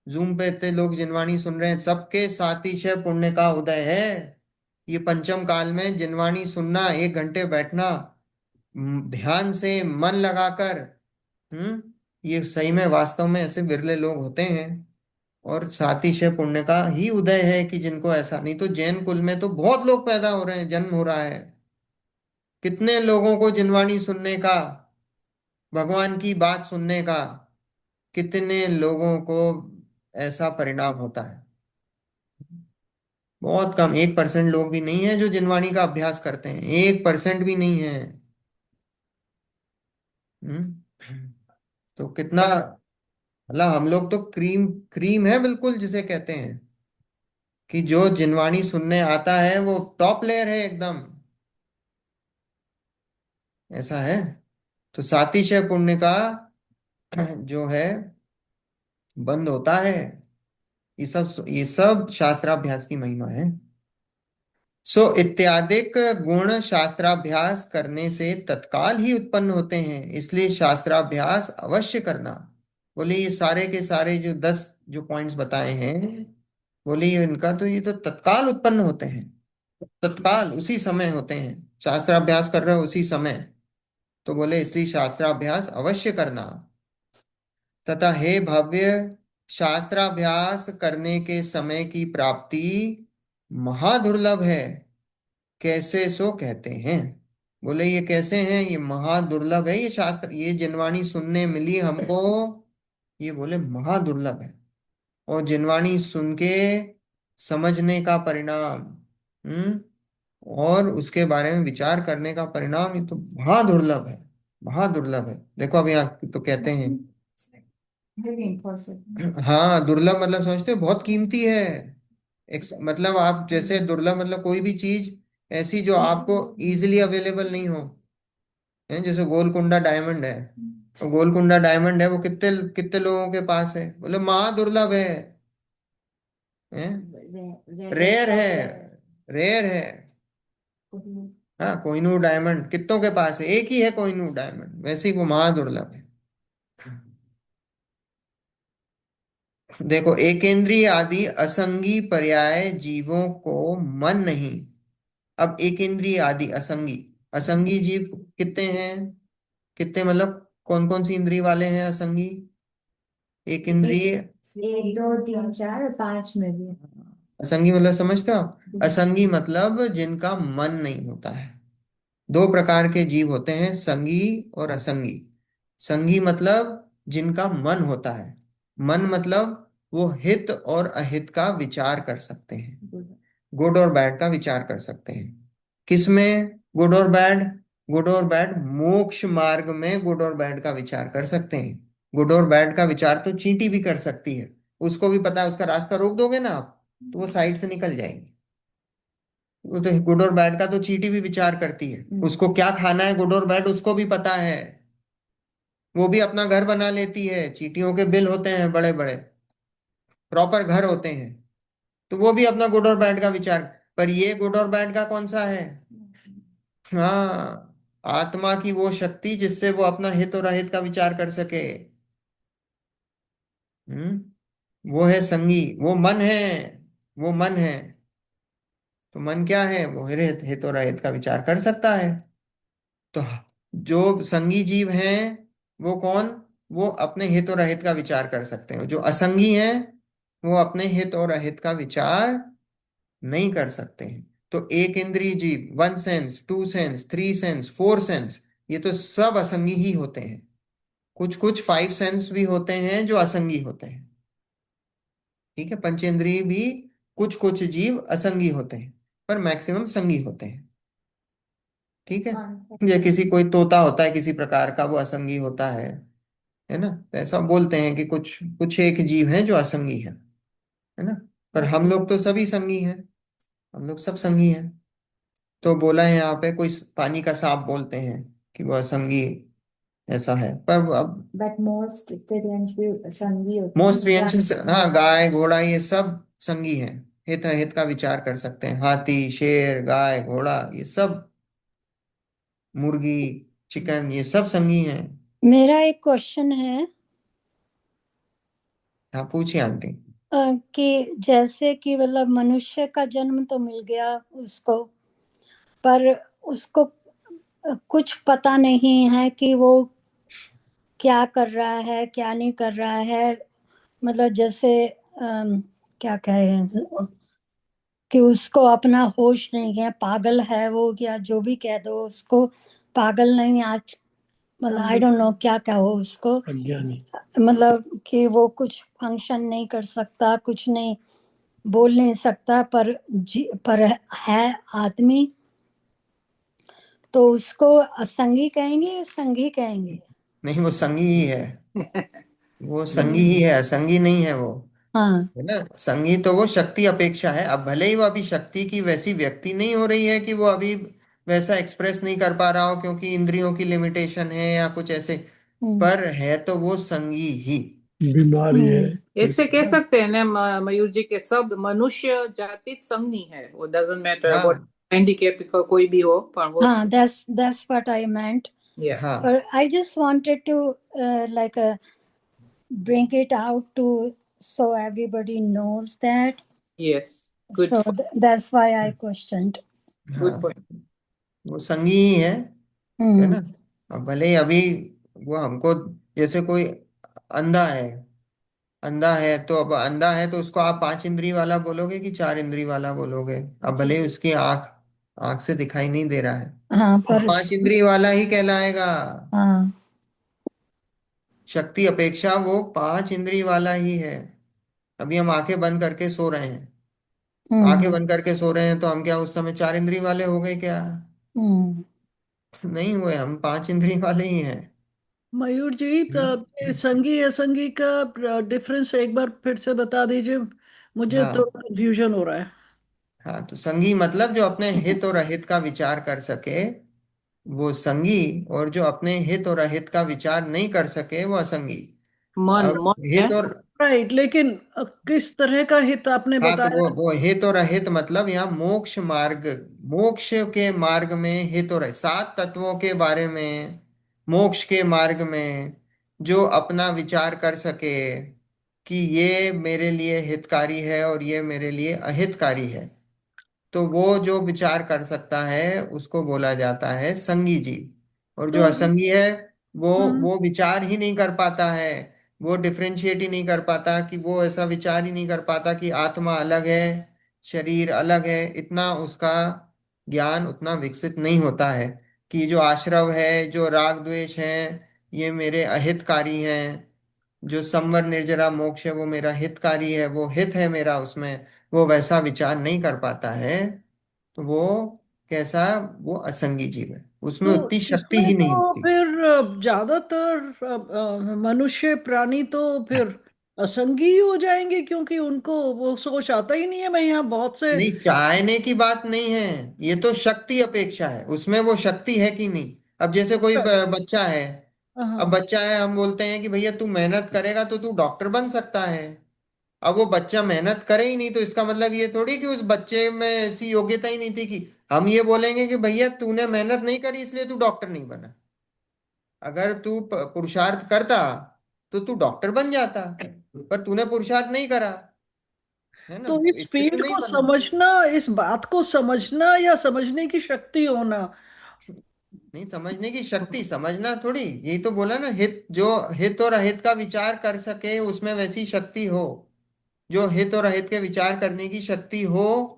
जूम पे इतने लोग जिनवाणी सुन रहे हैं, सबके सातिशय पुण्य का उदय है। ये पंचम काल में जिनवाणी सुनना, 1 घंटे बैठना, ध्यान से मन लगाकर, ये सही में वास्तव में ऐसे विरले लोग होते हैं। और सातिशय पुण्य का ही उदय है कि जिनको ऐसा, नहीं तो जैन कुल में तो बहुत लोग पैदा हो रहे हैं, जन्म हो रहा है। कितने लोगों को जिनवाणी सुनने का, भगवान की बात सुनने का, कितने लोगों को ऐसा परिणाम होता है। बहुत कम, 1% लोग भी नहीं है जो जिनवाणी का अभ्यास करते हैं, 1% भी नहीं है। हम्म। तो कितना, मतलब हम लोग तो क्रीम क्रीम है बिल्कुल, जिसे कहते हैं कि जो जिनवाणी सुनने आता है वो टॉप लेयर है एकदम, ऐसा है। तो सातिशय पुण्य का जो है बंद होता है। ये सब शास्त्राभ्यास की महिमा है। सो इत्यादिक गुण शास्त्राभ्यास करने से तत्काल ही उत्पन्न होते हैं, इसलिए शास्त्राभ्यास अवश्य करना। बोले ये सारे के सारे जो 10 जो पॉइंट्स बताए हैं, बोले ये इनका तो ये तो तत्काल उत्पन्न होते हैं, तत्काल उसी समय होते हैं, शास्त्राभ्यास कर रहे हो उसी समय। तो बोले इसलिए शास्त्राभ्यास अवश्य करना। तथा हे भव्य, शास्त्राभ्यास करने के समय की प्राप्ति महादुर्लभ है। कैसे सो कहते हैं, बोले ये कैसे हैं, ये महादुर्लभ है, ये शास्त्र, ये जिनवाणी सुनने मिली हमको, ये बोले महादुर्लभ है। और जिनवाणी सुन के समझने का परिणाम, और उसके बारे में विचार करने का परिणाम, ये तो महादुर्लभ है, महादुर्लभ है। देखो अभी यहाँ तो कहते हैं, वेरी इम्पॉसिबल। हाँ दुर्लभ मतलब समझते हो बहुत कीमती है। एक मतलब आप जैसे दुर्लभ मतलब कोई भी चीज ऐसी जो आपको इजीली अवेलेबल नहीं हो, है जैसे गोलकुंडा डायमंड है। तो गोलकुंडा डायमंड है वो कितने कितने लोगों के पास है, बोले महादुर्लभ है, रेयर रेयरेस्ट है, ऑफ रेयर। रेयर है। हाँ, कोहिनूर डायमंड कितनों के पास है? एक ही है कोहिनूर डायमंड, वैसे ही वो महादुर्लभ है। देखो, एकेंद्रीय आदि असंगी पर्याय जीवों को मन नहीं। अब एकेंद्रीय आदि असंगी, असंगी जीव कितने हैं? कितने मतलब कौन कौन सी इंद्रिय वाले हैं असंगी? एक इंद्रिय। एक दो तीन चार पांच में भी। असंगी मतलब समझते हो आप? असंगी मतलब जिनका मन नहीं होता है। दो प्रकार के जीव होते हैं, संगी और असंगी। संगी मतलब जिनका मन होता है। मन मतलब वो हित और अहित का विचार कर सकते हैं, गुड और बैड का विचार कर सकते हैं। किसमें गुड और बैड? गुड और बैड, मोक्ष मार्ग में गुड और बैड का विचार कर सकते हैं। गुड और बैड का विचार तो चींटी भी कर सकती है। उसको भी पता है, उसका रास्ता रोक दोगे ना आप तो वो साइड से निकल जाएगी। वो तो गुड और बैड का तो चींटी भी विचार करती है, उसको क्या खाना है गुड और बैड उसको भी पता है। वो भी अपना घर बना लेती है, चींटियों के बिल होते हैं बड़े बड़े, प्रॉपर घर होते हैं। तो वो भी अपना गुड और बैड का विचार। पर ये गुड और बैड का कौन सा है? हाँ, आत्मा की वो शक्ति जिससे वो अपना हित और अहित का विचार कर सके। वो है संगी, वो मन है। वो मन है। तो मन क्या है? वो हित हित और अहित का विचार कर सकता है। तो जो संगी जीव हैं वो कौन? वो अपने हित और अहित का विचार कर सकते हैं। जो असंगी हैं वो अपने हित और अहित का विचार नहीं कर सकते हैं। तो एक इंद्रिय जीव, one sense, two sense, three sense, four sense, ये तो सब असंगी ही होते हैं। कुछ कुछ फाइव सेंस भी होते हैं जो असंगी होते हैं। ठीक है, पंचेंद्रिय भी कुछ कुछ जीव असंगी होते हैं, पर मैक्सिमम संगी होते हैं। ठीक है। ये किसी कोई तोता होता है किसी प्रकार का, वो असंगी होता है ना? तो ऐसा बोलते हैं कि कुछ कुछ एक जीव हैं जो असंगी है ना? पर हम लोग तो सभी संगी हैं। हम लोग सब संगी हैं। तो बोला है यहाँ पे, कोई पानी का सांप बोलते हैं कि वो असंगी ऐसा है, पर अब बट मोस्ट वेजिटेरियंस भी संगी होते मोस्ट हैं या। रियंस, हाँ, गाय घोड़ा ये सब संगी हैं। हित हित का विचार कर सकते हैं, हाथी शेर गाय घोड़ा ये सब, मुर्गी चिकन ये सब संगी हैं। मेरा एक क्वेश्चन है हाँ, पूछिए आंटी। कि जैसे कि मतलब मनुष्य का जन्म तो मिल गया उसको, पर उसको कुछ पता नहीं है कि वो क्या कर रहा है क्या नहीं कर रहा है। मतलब जैसे क्या कहें कि उसको अपना होश नहीं है, पागल है वो, या जो भी कह दो उसको, पागल नहीं आज, मतलब आई डोंट नो क्या कहो उसको, अज्ञानी। मतलब कि वो कुछ फंक्शन नहीं कर सकता, कुछ नहीं बोल नहीं सकता, पर है आदमी, तो उसको असंगी कहेंगे या संगी कहेंगे? नहीं, वो संगी ही है। वो संगी ही है, असंगी नहीं है वो। हाँ। है ना? संगी तो वो शक्ति अपेक्षा है। अब भले ही वो अभी शक्ति की वैसी व्यक्ति नहीं हो रही है कि वो अभी वैसा एक्सप्रेस नहीं कर पा रहा हो क्योंकि इंद्रियों की लिमिटेशन है या कुछ ऐसे, हम्म। पर है तो वो संगी ही। बीमारी है। ऐसे कह सकते हैं ना मयूर जी के शब्द, मनुष्य जाति संघी है, वो डजंट मैटर व्हाट हाँ हैंडीकैप का कोई भी हो, पर वो हाँ, that's what I meant. या हाँ। But I just wanted to like bring it out to so everybody knows that. Yes, good So that's why I questioned. Good हाँ, पॉइंट। वो संगी ही है ना? हम्म। अब भले ही अभी वो हमको, जैसे कोई अंधा है, अंधा है तो अब अंधा है तो उसको आप पांच इंद्री वाला बोलोगे कि चार इंद्री वाला बोलोगे? अब भले ही उसकी आंख आंख से दिखाई नहीं दे रहा है, हाँ वो पर पांच इंद्री वाला ही कहलाएगा। हाँ। शक्ति अपेक्षा वो पांच इंद्री वाला ही है। अभी हम आंखें बंद करके सो रहे हैं, आंखें हम्म। बंद करके सो रहे हैं तो हम क्या उस समय चार इंद्री वाले हो गए क्या? हम्म। नहीं हुए, हम पांच इंद्री वाले ही हैं। मयूर जी, हम्म? संगी असंगी का डिफरेंस एक बार फिर से बता दीजिए, मुझे हाँ थोड़ा कंफ्यूजन हो रहा है। हाँ, तो संगी मतलब जो अपने हित और अहित का विचार कर सके वो संगी, और जो अपने हित और अहित का विचार नहीं कर सके वो असंगी। मन अब मन है। हित और, राइट, लेकिन किस तरह का हित आपने हाँ, तो बताया? वो हित और अहित मतलब यहाँ मोक्ष मार्ग मोक्ष के मार्ग में हित और सात तत्वों के बारे में, मोक्ष के मार्ग में जो अपना विचार कर सके कि ये मेरे लिए हितकारी है और ये मेरे लिए अहितकारी है, तो वो जो विचार कर सकता है उसको बोला जाता है संगी जीव। और जो तो असंगी है वो हम्म, वो विचार ही नहीं कर पाता है, वो डिफरेंशिएट ही नहीं कर पाता, कि वो ऐसा विचार ही नहीं कर पाता कि आत्मा अलग है, शरीर अलग है। इतना उसका ज्ञान उतना विकसित नहीं होता है कि जो आश्रव है, जो राग द्वेष है, ये मेरे अहितकारी हैं, जो संवर निर्जरा मोक्ष है वो मेरा हितकारी है, वो हित है मेरा उसमें, वो वैसा विचार नहीं कर पाता है। तो वो कैसा, वो असंगी जीव है, उसमें तो उतनी शक्ति इसमें ही नहीं तो होती। फिर ज्यादातर मनुष्य प्राणी तो फिर असंगी ही हो जाएंगे, क्योंकि उनको वो सोच आता ही नहीं है। मैं यहाँ बहुत से नहीं, चाहने की बात नहीं है, ये तो शक्ति अपेक्षा है, उसमें वो शक्ति है कि नहीं। अब जैसे कोई बच्चा है, अब हाँ, बच्चा है, हम बोलते हैं कि भैया तू मेहनत करेगा तो तू डॉक्टर बन सकता है। अब वो बच्चा मेहनत करे ही नहीं, तो इसका मतलब ये थोड़ी कि उस बच्चे में ऐसी योग्यता ही नहीं थी कि हम ये बोलेंगे कि भैया तूने मेहनत नहीं करी इसलिए तू डॉक्टर नहीं बना। अगर तू पुरुषार्थ करता तो तू डॉक्टर बन जाता, पर तूने पुरुषार्थ नहीं करा, है ना, तो तो इस इसलिए तू फील्ड नहीं को बना। समझना, इस बात को समझना या समझने की शक्ति होना। नहीं, समझने की शक्ति, समझना थोड़ी, यही तो बोला ना, हित जो हित और अहित का विचार कर सके उसमें वैसी शक्ति हो, जो हित और अहित के विचार करने की शक्ति हो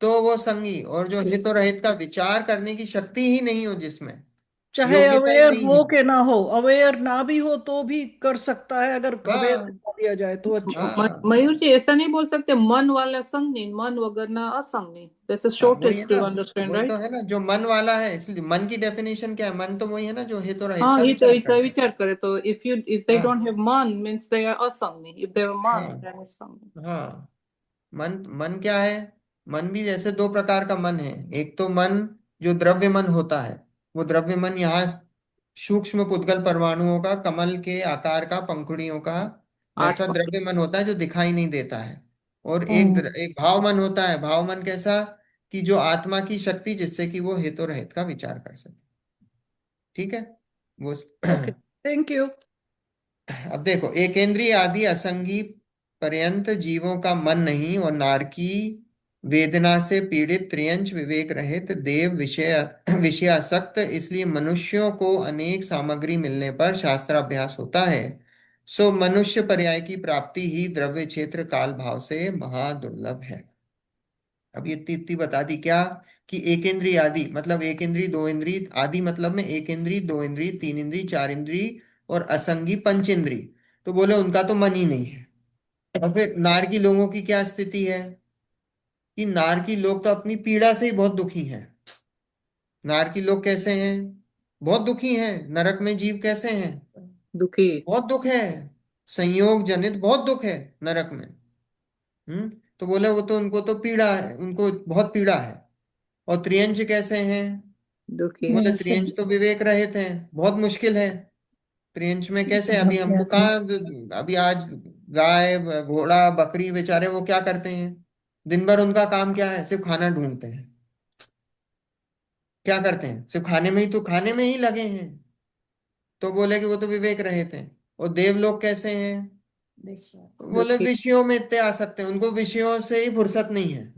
तो वो संगी, और जो हित और अहित का विचार करने की शक्ति ही नहीं हो, जिसमें चाहे योग्यता ही अवेयर नहीं है। हो के ना हो, अवेयर ना भी हो तो भी कर सकता है, अगर अवेयर हाँ कर दिया जाए तो अच्छा। हाँ मयूर जी ऐसा नहीं बोल सकते मन वाला संग नहीं, मन वगरना असंग नहीं, दैट्स द हाँ, वही है शॉर्टेस्ट ना, टू अंडरस्टैंड, वही तो राइट? है ना, जो मन वाला है, इसलिए मन की डेफिनेशन क्या है, मन तो वही है ना जो हित और अहित हाँ, का ये तो विचार इसका कर सके। विचार करे तो इफ दे डोंट हाँ हैव मन मीन्स दे आर असंग, इफ दे हैव मन हाँ देन इज संग। हाँ। मन, मन क्या है, मन भी जैसे दो प्रकार का मन है। एक तो मन जो द्रव्य मन होता है, वो द्रव्य मन यहाँ सूक्ष्म पुद्गल परमाणुओं का, कमल के आकार का, पंखुड़ियों का, आठ वैसा संग। द्रव्य मन होता है जो दिखाई नहीं देता है। और हम्म, एक भाव मन होता है। भाव मन कैसा, कि जो आत्मा की शक्ति, जिससे कि वो हित और हित का विचार कर सके। ठीक है, वो ओके, थैंक यू। अब देखो, एकेंद्रीय आदि असंगी पर्यंत जीवों का मन नहीं, और नारकी वेदना से पीड़ित, त्रियंच विवेक रहित, देव विषय विषयासक्त, इसलिए मनुष्यों को अनेक सामग्री मिलने पर शास्त्राभ्यास होता है। सो मनुष्य पर्याय की प्राप्ति ही द्रव्य क्षेत्र काल भाव से महादुर्लभ है। अब ये इतनी बता दी क्या, कि एक इंद्रिय आदि मतलब एक इंद्रिय दो इंद्रिय, आदि मतलब में एक इंद्रिय दो इंद्रिय तीन इंद्रिय चार इंद्रिय और असंगी पंच इंद्रिय, तो बोले उनका तो मन ही नहीं है। और फिर नारकी लोगों की क्या स्थिति है, कि नारकी लोग तो अपनी पीड़ा से ही बहुत दुखी हैं। नारकी लोग कैसे हैं, बहुत दुखी हैं। नरक में जीव कैसे हैं, दुखी। बहुत दुख है, संयोग जनित बहुत दुख है नरक में। तो बोले वो तो, उनको तो पीड़ा है, उनको बहुत पीड़ा है। और त्रियंच कैसे हैं, दुखी। बोले वैसे त्रियंच तो विवेक रहित हैं, बहुत मुश्किल है। त्रियंच में कैसे, अभी हमको अभ्यास में कहाँ, अभी आज गाय घोड़ा बकरी बेचारे वो क्या करते हैं, दिन भर उनका काम क्या है, सिर्फ खाना ढूंढते हैं। क्या करते हैं, सिर्फ खाने में ही, तो खाने में ही लगे हैं। तो बोले कि वो तो विवेक रहित हैं। और देव लोग कैसे हैं, विश्वास। तो बोले दुखी। विषयों में इतने आ सकते हैं, उनको विषयों से ही फुर्सत नहीं है।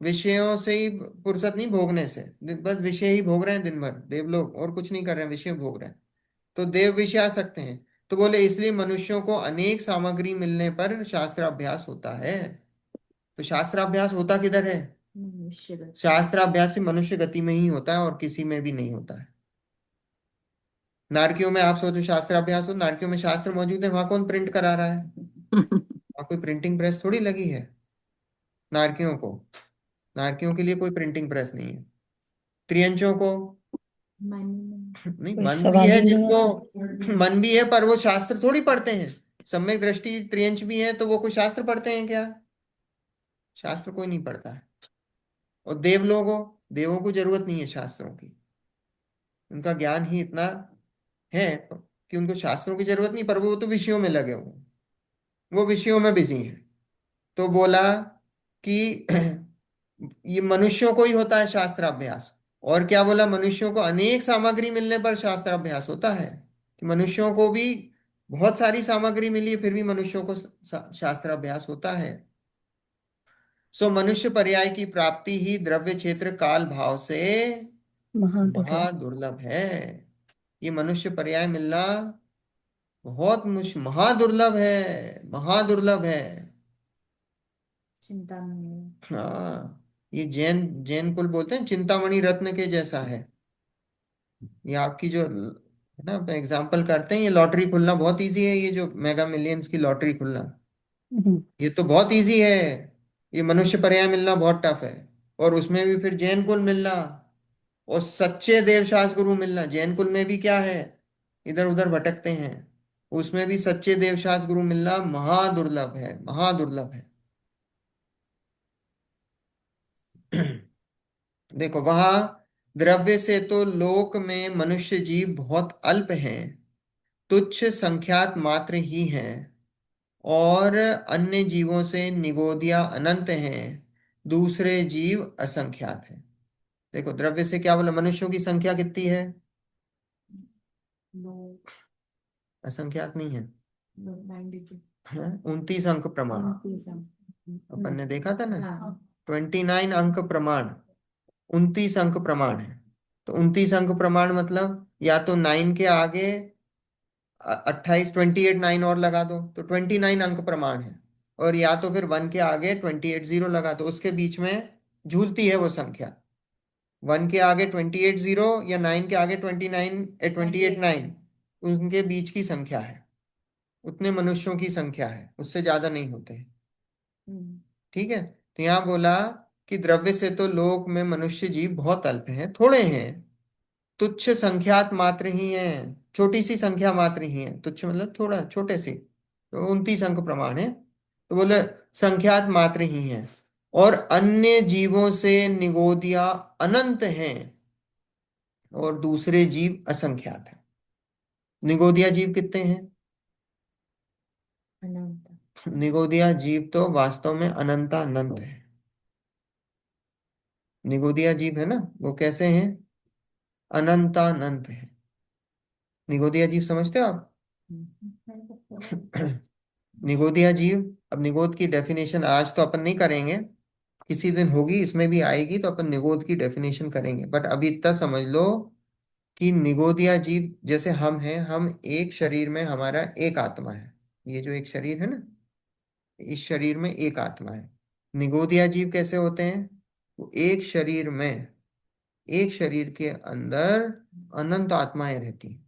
विषयों से ही फुर्सत नहीं, भोगने से, बस विषय ही भोग रहे हैं दिन भर देव लोग, और कुछ नहीं कर रहे हैं, विषय भोग रहे हैं। तो देव विषय आ सकते हैं। तो बोले इसलिए मनुष्यों को अनेक सामग्री मिलने पर शास्त्राभ्यास होता है। तो शास्त्राभ्यास होता किधर है, मनुष्य गति। शास्त्राभ्यास से मनुष्य गति में ही होता है, और किसी में भी नहीं होता है। नारकियों में आप सोचो शास्त्राभ्यास हो, नारकियों में शास्त्र मौजूद है, वहां कौन प्रिंट करा रहा है, वहां कोई प्रिंटिंग प्रेस थोड़ी लगी है नारकियों को। नारकियों के लिए कोई प्रिंटिंग प्रेस नहीं है। त्रियंचों को, मन में। नहीं, कोई मन भी सवाल है ही नहीं जिनको, आता। मन भी है, पर वो शास्त्र थोड़ी पढ़ते हैं। सम्यक दृष्टि त्रियंच भी है, तो वो कोई शास्त्र पढ़ते हैं क्या, शास्त्र कोई नहीं पढ़ता है। और देव लोगों, देवों को जरूरत नहीं है शास्त्रों की, उनका ज्ञान ही इतना है कि उनको शास्त्रों की जरूरत नहीं, पर वो तो विषयों में लगे हुए हैं, वो विषयों में बिजी हैं। तो बोला कि ये मनुष्यों को ही होता है शास्त्राभ्यास। और क्या बोला, मनुष्यों को अनेक सामग्री मिलने पर शास्त्राभ्यास होता है, कि मनुष्यों को भी बहुत सारी सामग्री मिली है, फिर भी मनुष्यों को शास्त्राभ्यास होता है। सो मनुष्य पर्याय की प्राप्ति ही द्रव्य क्षेत्र काल भाव से महादुर्लभ। महादुर्लभ है। ये मनुष्य पर्याय मिलना बहुत महादुर्लभ है, महादुर्लभ है। चिंता नहीं है। हाँ, ये जैन जैन कुल बोलते हैं चिंतामणि रत्न के जैसा है। ये आपकी जो है ना, एग्जाम्पल करते हैं, ये लॉटरी खुलना बहुत इजी है, ये जो मेगा मिलियंस की लॉटरी खुलना, ये तो बहुत इजी है। ये मनुष्य पर्याय मिलना बहुत टफ है। और उसमें भी फिर जैन कुल मिलना और सच्चे देवशास्त्र गुरु मिलना। जैन कुल में भी क्या है, इधर उधर भटकते हैं, उसमें भी सच्चे देवशास्त्र गुरु मिलना महादुर्लभ है, महादुर्लभ है। देखो वहां, द्रव्य से तो लोक में मनुष्य जीव बहुत अल्प हैं, तुच्छ संख्यात मात्र ही हैं, और अन्य जीवों से निगोदिया अनंत हैं, दूसरे जीव असंख्यात हैं। देखो द्रव्य से क्या बोला, मनुष्यों की संख्या कितनी है, लोग असंख्यात नहीं है, लोग 92 है 29 अंक प्रमाण। 29 अपन ने देखा था ना, हाँ 29 अंक प्रमाण, 29 अंक प्रमाण है। तो 29 अंक प्रमाण मतलब या तो 9 के आगे 28, 28 9 और लगा दो तो 29 अंक प्रमाण है, और या तो फिर 1 के आगे 28 जीरो लगा दो, उसके बीच में झूलती है वो संख्या। 1 के आगे 28 जीरो या 9 के आगे 29 28 9, उनके बीच की संख्या है, उतने मनुष्यों की संख्या है, उससे ज्यादा नहीं होते हैं। ठीक है, तो यहाँ बोला कि द्रव्य से तो लोक में मनुष्य जीव बहुत अल्प हैं, थोड़े हैं, तुच्छ संख्यात मात्र ही हैं, छोटी सी संख्या मात्र ही है, तुच्छ मतलब थोड़ा छोटे से, तो 29 अंक प्रमाण है, तो बोले संख्यात मात्र ही हैं, और अन्य जीवों से निगोदिया अनंत हैं, और दूसरे जीव असंख्यात हैं। निगोदिया जीव कितने हैं, अनंत निगोदिया जीव तो वास्तव में अनंता अनंत है। निगोदिया जीव है ना, वो कैसे हैं, अनंतानंत है। निगोदिया जीव समझते हो आप? निगोदिया जीव, अब निगोद की डेफिनेशन आज तो अपन नहीं करेंगे, किसी दिन होगी, इसमें भी आएगी तो अपन निगोद की डेफिनेशन करेंगे, बट अभी इतना समझ लो कि निगोदिया जीव जैसे हम हैं, हम एक शरीर में, हमारा एक आत्मा है, ये जो एक शरीर है ना, इस शरीर में एक आत्मा है। निगोदिया जीव कैसे होते हैं, वो एक शरीर में, एक शरीर के अंदर अनंत आत्माएं रहती हैं,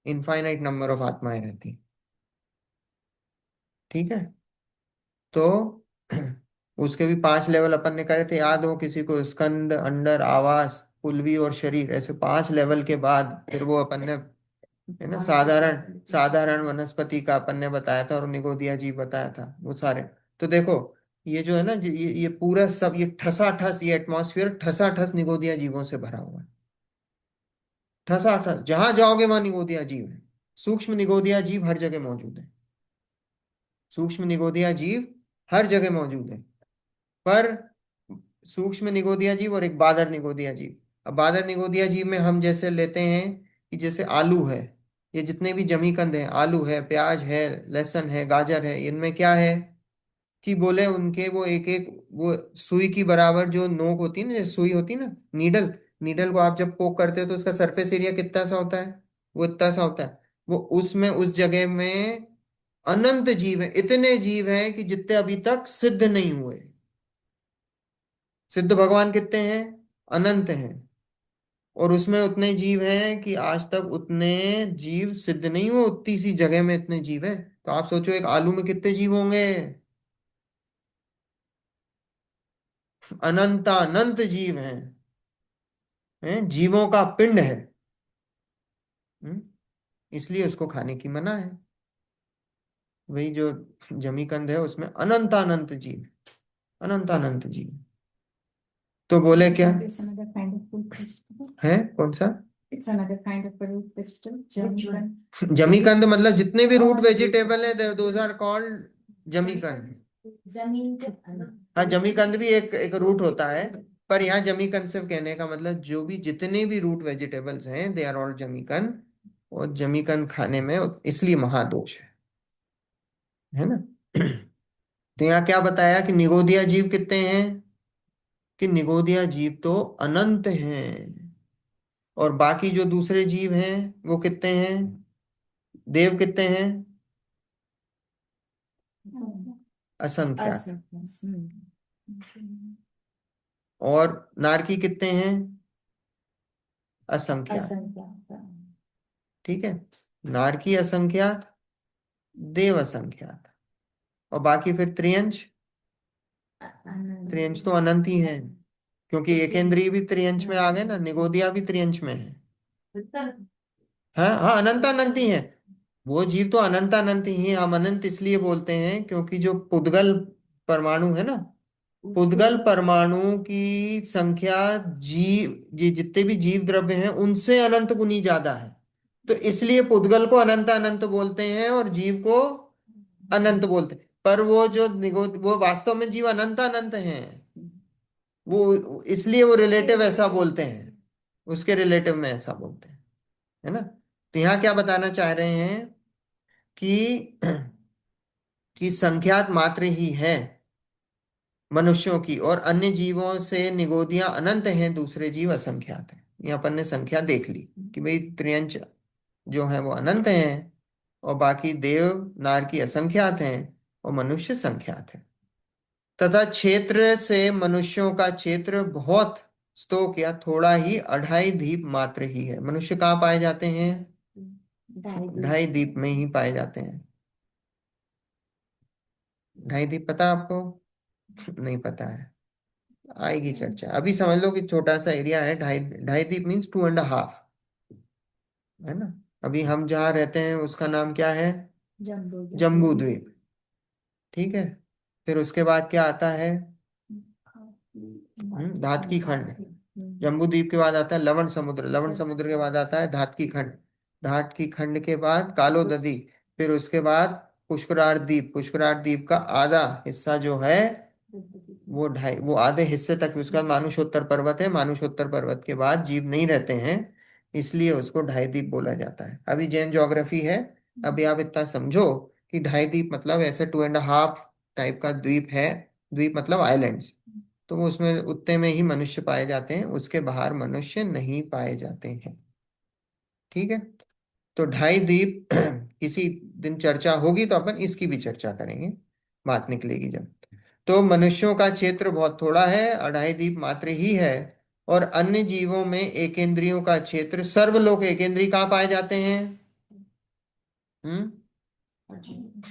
इनफाइनाइट नंबर ऑफ आत्माएं रहती हैं। ठीक है, तो उसके भी 5 लेवल अपन ने करे थे, याद हो किसी को, स्कंद, अंडर, आवास, पुलवी और शरीर, ऐसे 5 लेवल के बाद फिर वो अपन ने, है ना, साधारण साधारण वनस्पति का अपन ने बताया था, और निगोदिया जीव बताया था, वो सारे। तो देखो ये जो है ना, ये पूरा सब, ये ठसाठस, ये एटमॉस्फेयर ठसाठस निगोदिया जीवों से भरा हुआ है, ठसाठस, जहां जाओगे वहां निगोदिया जीव है। सूक्ष्म निगोदिया जीव हर जगह मौजूद है, सूक्ष्म निगोदिया जीव हर जगह मौजूद है। पर सूक्ष्म निगोदिया जीव और एक बादर निगोदिया जीव, अब बादर निगोदिया जीव में हम जैसे लेते हैं कि जैसे आलू है, ये जितने भी जमीकंद हैं, आलू है, प्याज है, लहसुन है, गाजर है, इनमें क्या है कि बोले उनके वो एक एक, वो सुई की बराबर जो नोक होती है ना, जैसे सुई होती है ना, नीडल, नीडल को आप जब पोक करते हो तो उसका सरफेस एरिया कितना सा होता है, वो इतना सा होता है। वो उसमें उस जगह में अनंत जीव है, इतने जीव हैं कि जितने अभी तक सिद्ध नहीं हुए। सिद्ध भगवान कितने हैं, अनंत हैं, और उसमें उतने जीव हैं कि आज तक उतने जीव सिद्ध नहीं हुए, उतनी सी जगह में इतने जीव हैं। तो आप सोचो एक आलू में कितने जीव होंगे, अनंत अनंत जीव हैं, जीवों का पिंड है। हम्म, इसलिए उसको खाने की मना है। वही जो जमीकंद है उसमें अनंत अनंत जीव, अनंत अनंत जीव। तो बोले क्या It's another kind of food vegetable. है, कौन सा, It's another kind of a root vegetable. Jamaican. जमीकंद मतलब जितने भी रूट वेजिटेबल है, दोज आर कॉल्ड जमीकंद। जमीन के हाँ, जमीकंद भी एक एक रूट होता है, पर यहाँ जमीकंद से कहने का मतलब जो भी जितने भी रूट वेजिटेबल्स हैं दे आर ऑल जमीकंद, और जमीकंद खाने में इसलिए महादोष है ना। तो यहाँ क्या बताया कि निगोदिया जीव कितने हैं, कि निगोदिया जीव तो अनंत हैं, और बाकी जो दूसरे जीव हैं वो कितने हैं, देव कितने हैं, असंख्यात। और नारकी कितने हैं, असंख्यात। ठीक है, नारकी असंख्यात, देव असंख्यात, और बाकी फिर त्रियंश, त्रियंश तो अनंत ही है, क्योंकि एकेंद्रीय भी त्रियंश में आ गए ना, निगोदिया भी त्रियंश में है। हाँ हाँ, अनंत अनंत ही है, वो जीव तो अनंत अनंत ही है। हम अनंत इसलिए बोलते हैं क्योंकि जो पुद्गल परमाणु है ना, पुद्गल परमाणु की संख्या जितने भी जीव द्रव्य हैं उनसे अनंत गुनी ज्यादा है, तो इसलिए पुद्गल को अनंत अनंत बोलते हैं और जीव को अनंत बोलते हैं। पर वो जो वो वास्तव में जीव अनंत अनंत हैं, वो इसलिए वो रिलेटिव ऐसा बोलते हैं, उसके रिलेटिव में ऐसा बोलते हैं, है ना। तो यहाँ क्या बताना चाह रहे हैं कि कि संख्यात मात्र ही है मनुष्यों की, और अन्य जीवों से निगोदियां अनंत हैं, दूसरे जीव असंख्यात हैं। यहाँ अपन ने संख्या देख ली कि भाई त्रियंच जो है वो अनंत हैं, और बाकी देव नारकी असंख्यात हैं, और मनुष्य संख्यात है। तथा क्षेत्र से मनुष्यों का क्षेत्र बहुत स्तोक या थोड़ा ही 2.5 दीप मात्र ही है। मनुष्य कहाँ पाए जाते हैं, 2.5 दीप में ही पाए जाते हैं। 2.5 दीप पता है आपको, नहीं पता है, आएगी चर्चा। अभी समझ लो कि छोटा सा एरिया है, ढाई ढाई दीप मीन्स 2.5, है ना। अभी हम जहाँ रहते हैं उसका नाम क्या है, जम्बू द्वीप। ठीक है, फिर उसके बाद क्या आता है, धातकी खंड। जम्बू द्वीप के बाद आता है लवण समुद्र, लवण समुद्र के बाद आता है धातकी खंड, धातकी खंड के बाद कालो नदी, फिर उसके बाद पुष्करार द्वीप, पुष्करार द्वीप का आधा हिस्सा जो है वो आधे हिस्से तक, उसके बाद मानुषोत्तर पर्वत है, मानुषोत्तर पर्वत के बाद जीव नहीं रहते हैं, इसलिए उसको 2.5 दीप बोला जाता है। अभी जैन ज्योग्राफी है, अभी आप इतना समझो कि 2.5 दीप मतलब ऐसे 2.5 टाइप का द्वीप है, द्वीप मतलब आइलैंड्स, तो वो उसमें उतने में ही मनुष्य पाए जाते हैं, उसके बाहर मनुष्य नहीं पाए जाते हैं। ठीक है, तो 2.5 दीप किसी दिन चर्चा होगी तो अपन इसकी भी चर्चा करेंगे, बात निकलेगी जब। तो मनुष्यों का क्षेत्र बहुत थोड़ा है, 2.5 दीप मात्र ही है, और अन्य जीवों में एकेंद्रियों का क्षेत्र, सर्वलोक एकेंद्रीय कहाँ पाए जाते हैं,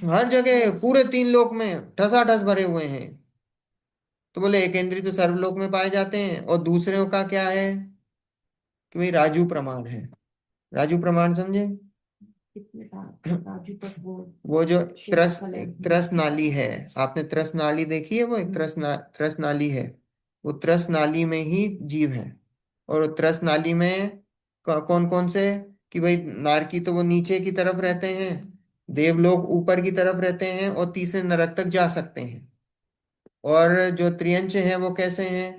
हर जगह, पूरे 3 लोक में ठसाठस भरे हुए हैं। तो बोले एकेंद्रीय तो सर्वलोक में पाए जाते हैं, और दूसरे का क्या है कि भाई राजू प्रमाण है। राजू प्रमाण समझे, वो जो एक त्रस नाली है, आपने त्रस नाली देखी है, वो एक त्रस नाली है, वो त्रस नाली में ही जीव है। और त्रस नाली में कौन कौन से, कि भाई नारकी तो वो नीचे की तरफ रहते हैं, देवलोक ऊपर की तरफ रहते हैं, और तीसरे नरक तक जा सकते हैं। और जो त्रियंच हैं वो कैसे हैं,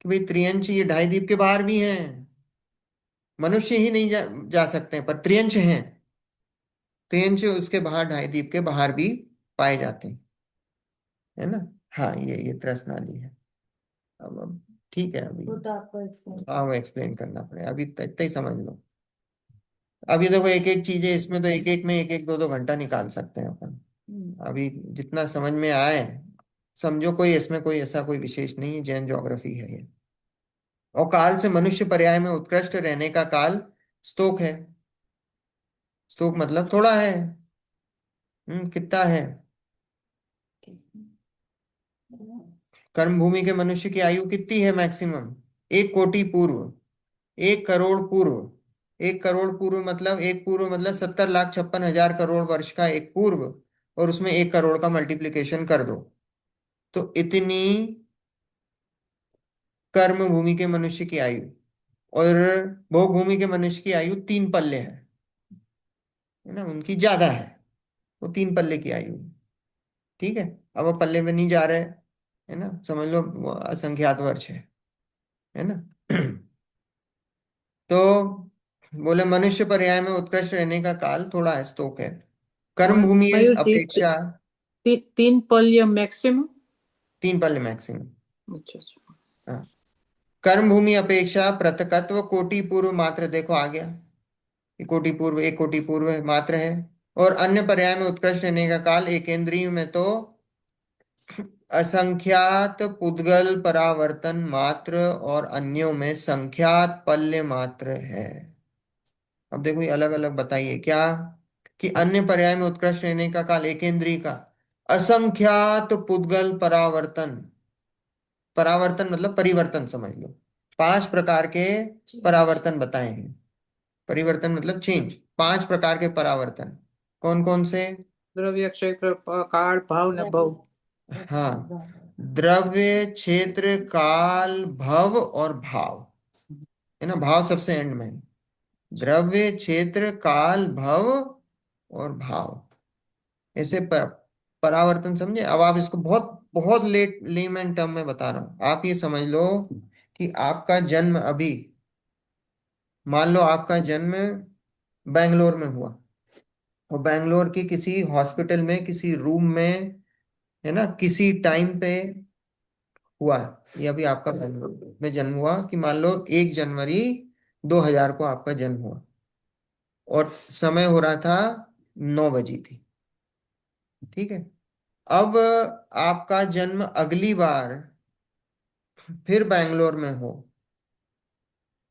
कि भाई त्रियंच ये 2.5 दीप के बाहर भी हैं, मनुष्य ही नहीं जा सकते हैं, पर त्रियंच हैं, त्रियंच उसके बाहर 2.5 दीप के बाहर भी पाए जाते हैं, है ना। हाँ, ये त्रस नाली है। अब ठीक है, अभी वो तो आपको explain हाँ वो एक्सप्लेन करना पड़ेगा, अभी इतना ही समझ लो। अभी देखो एक एक चीजें इसमें, तो एक एक में एक एक दो दो घंटा निकाल सकते हैं अपन। अभी जितना समझ में आए समझो, कोई इसमें कोई ऐसा कोई विशेष नहीं है, जैन ज्योग्राफी है ये। और काल से मनुष्य पर्याय में उत्कृष्ट रहने का काल स्तोक है। स्तोक मतलब थोड़ा है, कितना है, कर्म भूमि के मनुष्य की आयु कितनी है मैक्सिमम, 1 कोटि पूर्व, 1 करोड़ पूर्व। 1 करोड़ पूर्व मतलब, एक पूर्व मतलब 70,56,000 करोड़ वर्ष का एक पूर्व, और उसमें 1 करोड़ का मल्टीप्लिकेशन कर दो, तो इतनी कर्म भूमि के मनुष्य की आयु। और भोग भूमि के मनुष्य की आयु 3 पल्ले है ना, उनकी ज्यादा है, वो 3 पल्ले की आयु है। ठीक है, अब पल्ले में नहीं जा रहे, है ना, समझ लो वो असंख्यात वर्ष है ना। तो बोले मनुष्य पर्याय में उत्कृष्ट रहने का काल थोड़ा है, स्तोक है। कर्म भूमि मयूर जी, अपेक्षा 3 पल्य मैक्सिमम। 3 पल्ले मैक्सिमम। अच्छा अच्छा। हाँ। कर्म भूमि अपेक्षा पृथकत्व कोटि पूर्व मात्र, देखो आ गया, ये कोटि पूर्व, 1 कोटि पूर्व मात्र है। और अन्य पर्याय में उत्कृष्ट रहने का काल एकेंद्रीय में तो असंख्यात पुद्गल परावर्तन मात्र और अन्यों में संख्यात पल्य मात्र है। अब देखो ये अलग अलग बताइए क्या, कि अन्य पर्याय में उत्कृष्ट रहने का काल एकेंद्रीय का असंख्यात पुद्गल परावर्तन, परावर्तन मतलब परिवर्तन समझ लो, 5 प्रकार के परावर्तन बताए हैं। परिवर्तन मतलब चेंज, 5 प्रकार के परावर्तन कौन कौन से? द्रव्य, क्षेत्र, काल, भाव न भव। हाँ, द्रव्य क्षेत्र काल भव और भाव, है ना, भाव सबसे एंड में है। द्रव्य क्षेत्र काल भव और भाव, ऐसे परावर्तन समझे। अब आप इसको बहुत बहुत लेमैन टर्म में बता रहा हूं, आप ये समझ लो कि आपका जन्म अभी, मान लो आपका जन्म बेंगलोर में हुआ, और बेंगलोर की किसी हॉस्पिटल में किसी रूम में, है ना, किसी टाइम पे हुआ है। ये अभी आपका बेंगलोर में जन्म हुआ कि मान लो 1 जनवरी 2000 को आपका जन्म हुआ, और समय हो रहा था 9 बजी थी, ठीक है। अब आपका जन्म अगली बार फिर बैंगलोर में हो,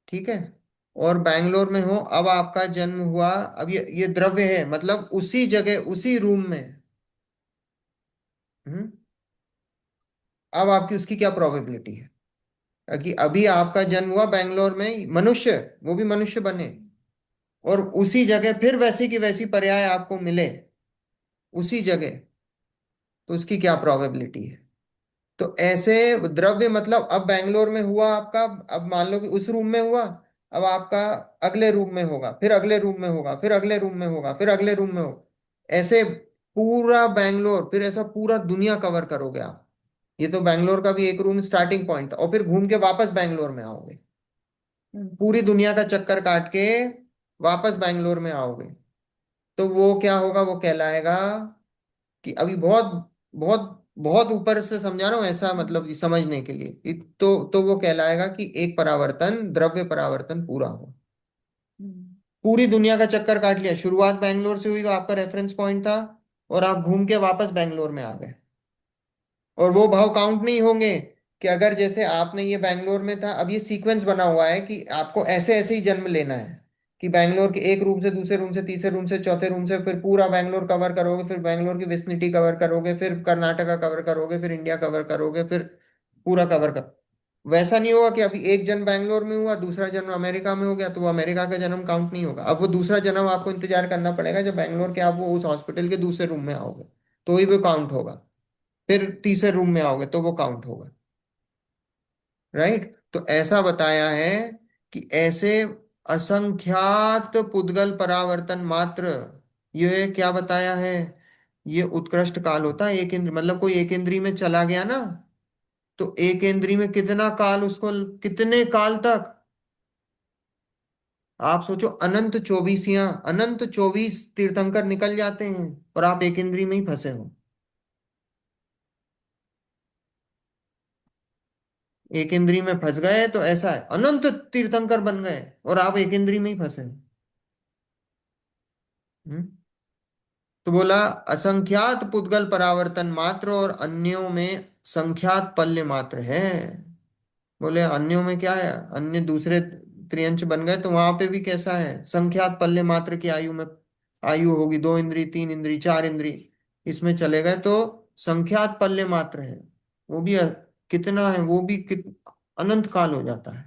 ठीक है, और बैंगलोर में हो, अब आपका जन्म हुआ, अब ये द्रव्य है मतलब उसी जगह उसी रूम में। हम्म। अब आपकी उसकी क्या प्रोबेबिलिटी है कि अभी आपका जन्म हुआ बैंगलोर में, मनुष्य, वो भी मनुष्य बने, और उसी जगह फिर वैसी की वैसी पर्याय आपको मिले उसी जगह, तो उसकी क्या प्रोबेबिलिटी है? तो ऐसे द्रव्य मतलब अब बैंगलोर में हुआ आपका, अब मान लो कि उस रूम में हुआ, अब आपका अगले रूम में होगा, फिर अगले रूम में होगा, फिर अगले रूम में होगा, फिर अगले रूम में होगा, ऐसे पूरा बैंगलोर, फिर ऐसा पूरा दुनिया कवर करोगे आप। ये तो बैंगलोर का भी एक रूम स्टार्टिंग पॉइंट था, और फिर घूम के वापस बैंगलोर में आओगे, पूरी दुनिया का चक्कर काट के वापस बैंगलोर में आओगे। तो वो क्या होगा, वो कहलाएगा कि अभी बहुत बहुत बहुत ऊपर से समझा रहा हूं, ऐसा मतलब ये समझने के लिए तो वो कहलाएगा कि एक परावर्तन, द्रव्य परावर्तन पूरा हो, पूरी दुनिया का चक्कर काट लिया, शुरुआत बैंगलोर से हुई, वो आपका रेफरेंस पॉइंट था, और आप घूम के वापस बैंगलोर में आ गए। और वो भाव काउंट नहीं होंगे कि अगर जैसे आपने ये बैंगलोर में था, अब ये सीक्वेंस बना हुआ है कि आपको ऐसे ऐसे ही जन्म लेना है, कि बैंगलोर के एक रूम से दूसरे रूम से तीसरे रूम से चौथे रूम से फिर पूरा बैंगलोर कवर करोगे, फिर बैंगलोर की विसिनिटी कवर करोगे, फिर कर्नाटका कवर करोगे, फिर इंडिया कवर करोगे, फिर पूरा कवर कर। वैसा नहीं होगा कि अभी एक जन्म बैंगलोर में हुआ, दूसरा जन्म अमेरिका में हो गया, तो वो अमेरिका का जन्म काउंट नहीं होगा। अब वो दूसरा जन्म आपको इंतजार करना पड़ेगा, जब बैंगलोर के आप वो उस हॉस्पिटल के दूसरे रूम में आओगे, तो ही वो काउंट होगा। फिर तीसरे रूम में आओगे तो वो काउंट होगा, राइट। तो ऐसा बताया है कि ऐसे असंख्यात पुद्गल परावर्तन मात्र, ये क्या बताया है, ये उत्कृष्ट काल होता है। एक इंद्र मतलब कोई एक इंद्री में चला गया ना, तो एक इंद्री में कितना काल, उसको कितने काल तक, आप सोचो, अनंत 24, अनंत 24 तीर्थंकर निकल जाते हैं, और आप एक इंद्री में ही फंसे हो। एक इंद्री में फंस गए तो ऐसा है, अनंत तीर्थंकर बन गए और आप एक इंद्री में ही फंसे। हम्म? तो बोला असंख्यात पुद्गल परावर्तन मात्र और अन्यों में संख्यात पल्य मात्र है। बोले अन्यों में क्या है, अन्य दूसरे त्रियंच बन गए तो वहां पे भी कैसा है, संख्यात पल्य मात्र की आयु में, आयु होगी 2 इंद्री 3 इंद्री 4 इंद्री, इसमें चले गए तो संख्यात पल्य मात्र है। वो भी कितना है, वो भी अनंत काल हो जाता है।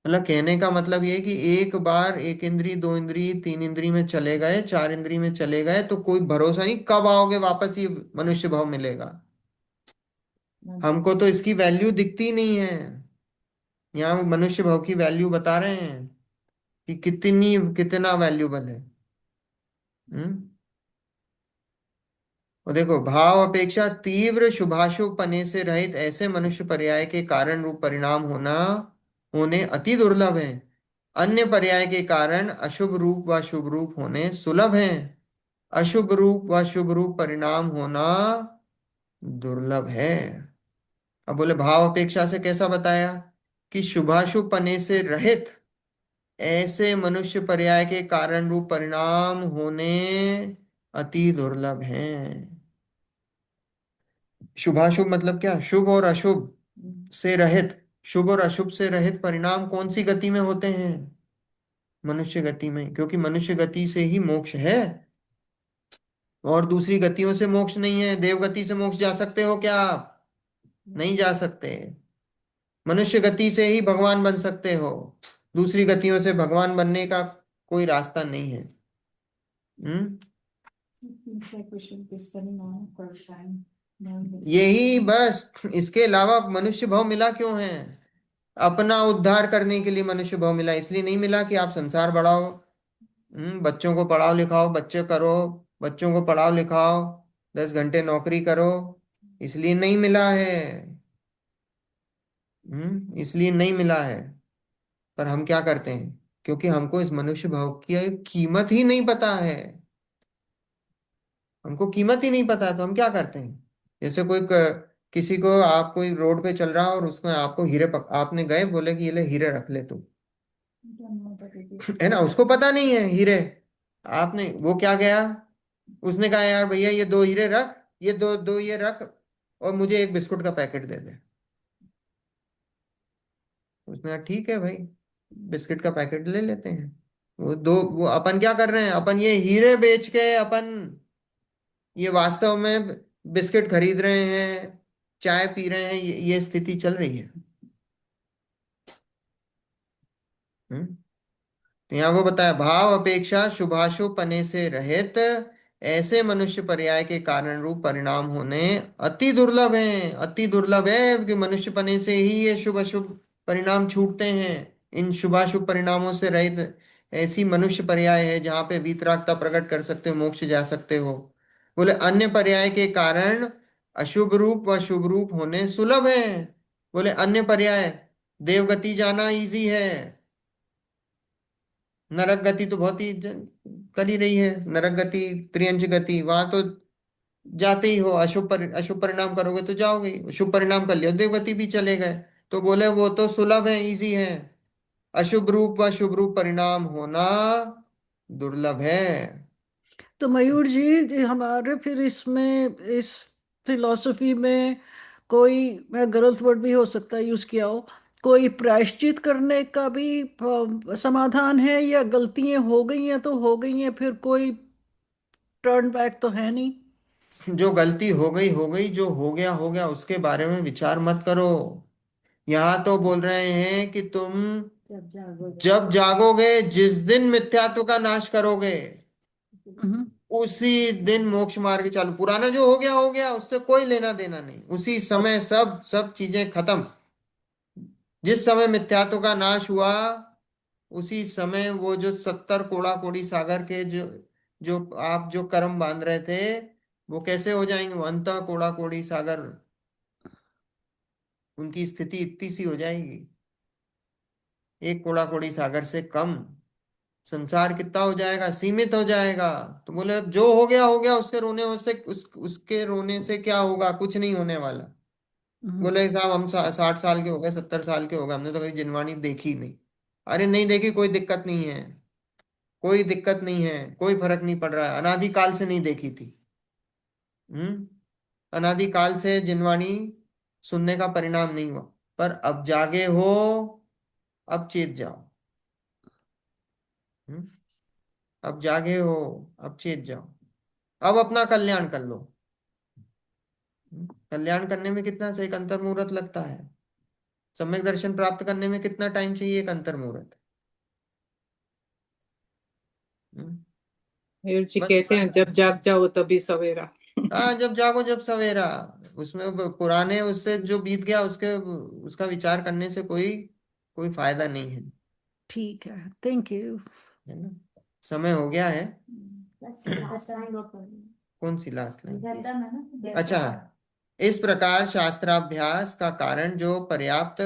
मतलब कहने का मतलब ये है कि एक बार 1 इंद्री 2 इंद्री 3 इंद्री में चले गए, 4 इंद्री में चले गए, तो कोई भरोसा नहीं कब आओगे वापस ये मनुष्य भाव मिलेगा। हमको तो इसकी वैल्यू दिखती ही नहीं है। यहाँ वो मनुष्य भाव की वैल्यू बता रहे हैं कि कितनी, कितना वैल्यूबल है। हम्म। और देखो, भाव अपेक्षा तीव्र शुभाशुभ पने से रहित ऐसे मनुष्य पर्याय के कारण रूप परिणाम होने अति दुर्लभ है। अन्य पर्याय के कारण अशुभ रूप व शुभ रूप होने सुलभ है। अशुभ रूप व शुभ रूप परिणाम होना दुर्लभ है। अब बोले भाव अपेक्षा से कैसा बताया कि शुभाशुभ पने से रहित ऐसे मनुष्य पर्याय के कारण रूप परिणाम होने अति दुर्लभ हैं। शुभाशुभ मतलब क्या? शुभ और अशुभ से रहित, शुभ और अशुभ से रहित परिणाम कौन सी गति में होते हैं? मनुष्य गति में, क्योंकि मनुष्य गति से ही मोक्ष है और दूसरी गतियों से मोक्ष नहीं है। देव गति से मोक्ष जा सकते हो क्या आप? नहीं जा सकते। मनुष्य गति से ही भगवान बन सकते हो, दूसरी गतियों से भगवान बनने का कोई रास्ता नहीं है। हम्म यही बस, इसके अलावा मनुष्य भाव मिला क्यों है? अपना उद्धार करने के लिए मनुष्य भाव मिला, इसलिए नहीं मिला कि आप संसार बढ़ाओ, बच्चों को पढ़ाओ लिखाओ, बच्चे करो, बच्चों को पढ़ाओ लिखाओ, 10 घंटे नौकरी करो, इसलिए नहीं मिला है। इसलिए नहीं मिला है। पर हम क्या करते हैं? क्योंकि हमको इस मनुष्य भाव की कीमत ही नहीं पता है, हमको कीमत ही नहीं पता है, तो हम क्या करते हैं? जैसे किसी को, आप कोई रोड पे चल रहा हो और उसको आपको आपने गए बोले कि ये ले हीरे रख ले तू, है ना, उसको पता नहीं है हीरे। आपने, वो क्या गया, उसने कहा यार भैया ये 2 हीरे रख, ये दो दो ये रख, और मुझे एक बिस्कुट का पैकेट दे दे। उसने कहा ठीक है भाई, बिस्किट का पैकेट ले लेते हैं। वो अपन क्या कर रहे हैं, अपन ये हीरे बेच के अपन ये वास्तव में बिस्किट खरीद रहे हैं, चाय पी रहे हैं, ये स्थिति चल रही है। हम्म तो यहाँ वो बताया, भाव अपेक्षा शुभाशुभ पने से रहित ऐसे मनुष्य पर्याय के कारण रूप परिणाम होने अति दुर्लभ हैं। अति दुर्लभ है कि मनुष्य पने से ही ये शुभ अशुभ परिणाम छूटते हैं। इन शुभाशुभ परिणामों से रहित ऐसी मनुष्य पर्याय है जहाँ पे वीतरागता प्रकट कर सकते हो, मोक्ष जा सकते हो। बोले अन्य पर्याय के कारण अशुभ रूप व शुभ रूप होने सुलभ है। बोले अन्य पर्याय, देवगति जाना इजी है, नरक गति तो बहुत ही कर ही रही है। नरक गति, त्रियंच गति, वहां तो जाते ही हो। अशुभ परिणाम करोगे तो जाओगे, शुभ परिणाम कर लिया देव गति भी चले गए। तो बोले वो तो सुलभ है, इजी है। अशुभ रूप व शुभ रूप परिणाम होना दुर्लभ है। तो मयूर जी, हमारे फिर इसमें, इस फिलॉसफी में कोई, मैं गलत वर्ड भी हो सकता है यूज किया हो, कोई प्रायश्चित करने का भी समाधान है, या गलतियां हो गई हैं तो हो गई हैं, फिर कोई टर्न बैक तो है नहीं? जो गलती हो गई, जो हो गया, उसके बारे में विचार मत करो। यहाँ तो बोल रहे हैं कि तुम जब जागोगे, जिस दिन मिथ्यात्व का नाश करोगे, हम्म। उसी दिन मोक्ष मार्ग चालू। पुराना जो हो गया, उससे कोई लेना देना नहीं। उसी समय सब सब चीजें खत्म। जिस समय मिथ्यात्व का नाश हुआ, उसी समय वो जो 70 कोड़ा कोड़ी सागर के जो जो आप जो कर्म बांध रहे थे, वो कैसे हो जाएंगे? वो अंतः कोड़ा कोड़ी सागर, उनकी स्थिति इतनी सी हो जाएगी, एक कोड़ा कोड़ी सागर से कम। संसार कितना हो जाएगा? सीमित हो जाएगा। तो बोले अब जो हो गया, उससे रोने उससे उसके रोने से क्या होगा? कुछ नहीं होने वाला। हम्म। बोले साहब हम 60 साल के हो गए, 70 साल के हो गए, हमने तो कभी जिनवाणी देखी नहीं। अरे नहीं देखी, कोई दिक्कत नहीं है, कोई दिक्कत नहीं है, कोई फर्क नहीं पड़ रहा है। अनादिकाल से नहीं देखी थी। हम्म अनादिकाल से जिनवाणी सुनने का परिणाम नहीं हुआ। पर अब जागे हो, अब चेत जाओ। हम्म अब जागे हो, अब चेत जाओ। अब अपना कल्याण कर लो। कल्याण करने में कितना से एक अंतर मुहूर्त लगता है। सम्यक दर्शन प्राप्त करने में कितना टाइम चाहिए? एक अंतर मुहूर्त। हम्म, मयूर जी बस। कहते हैं जब जाग जाओ तभी सवेरा। हाँ, जब जागो जब सवेरा। उसमें पुराने उससे जो बीत गया, उसका विचार करने से कोई कोई फायदा नहीं है। ठीक है, थैंक यू। है ना? समय हो गया है। कौन सी लास्ट लाइन? गद्दम है ना। अच्छा, इस प्रकार शास्त्राभ्यास का कारण जो पर्याप्त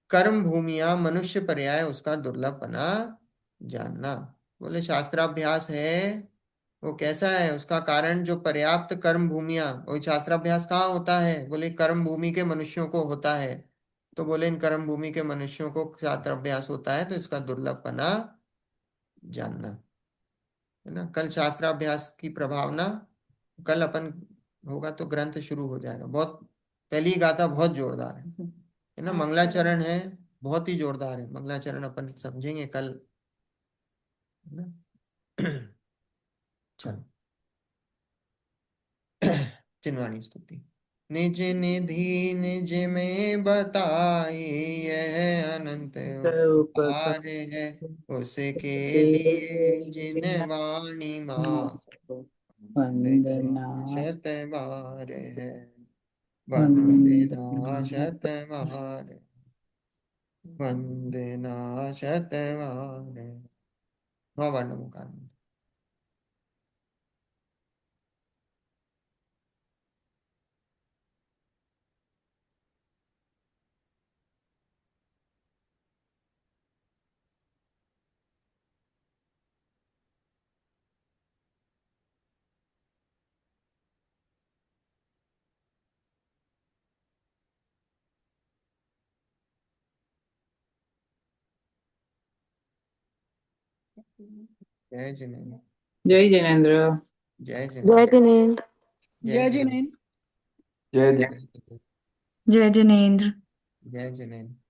कर्म भूमिया मनुष्य पर्याय उसका दुर्लभपना जानना। बोले शास्त्राभ्यास है वो कैसा है, उसका कारण जो पर्याप्त कर्म भूमिया, वो शास्त्राभ्यास कहाँ होता है? बोले कर्म भूमि के मनुष्यों को होता है। तो बोले इन कर्म भूमि के मनुष्यों को शास्त्राभ्यास होता है तो इसका दुर्लभपना जानना, है ना। कल शास्त्राभ्यास की प्रभावना, कल अपन होगा तो ग्रंथ शुरू हो जाएगा। बहुत पहली गाथा बहुत जोरदार है ना, मंगलाचरण है, बहुत ही जोरदार है मंगलाचरण, अपन समझेंगे कल, है ना। चलो। चिन्वाणी स्तुति। निज निधि निज में बताई, यह अनंत उपकार है उसके लिए जिन वाणी माँ वंदना शत बार है, वंदना वंदना शत बार, वंदना शत बार। नौ बार नमोकार। जय जिनेन्द्र। जय जिनेन्द्र। जय जय जिनेन्द्र। जिनेन्द्र। जय जय जिनेन्द्र। जिनेन्द्र। जय जय जिनेन्द्र। जय जिनेन्द्र। जय जिनेन्द्र।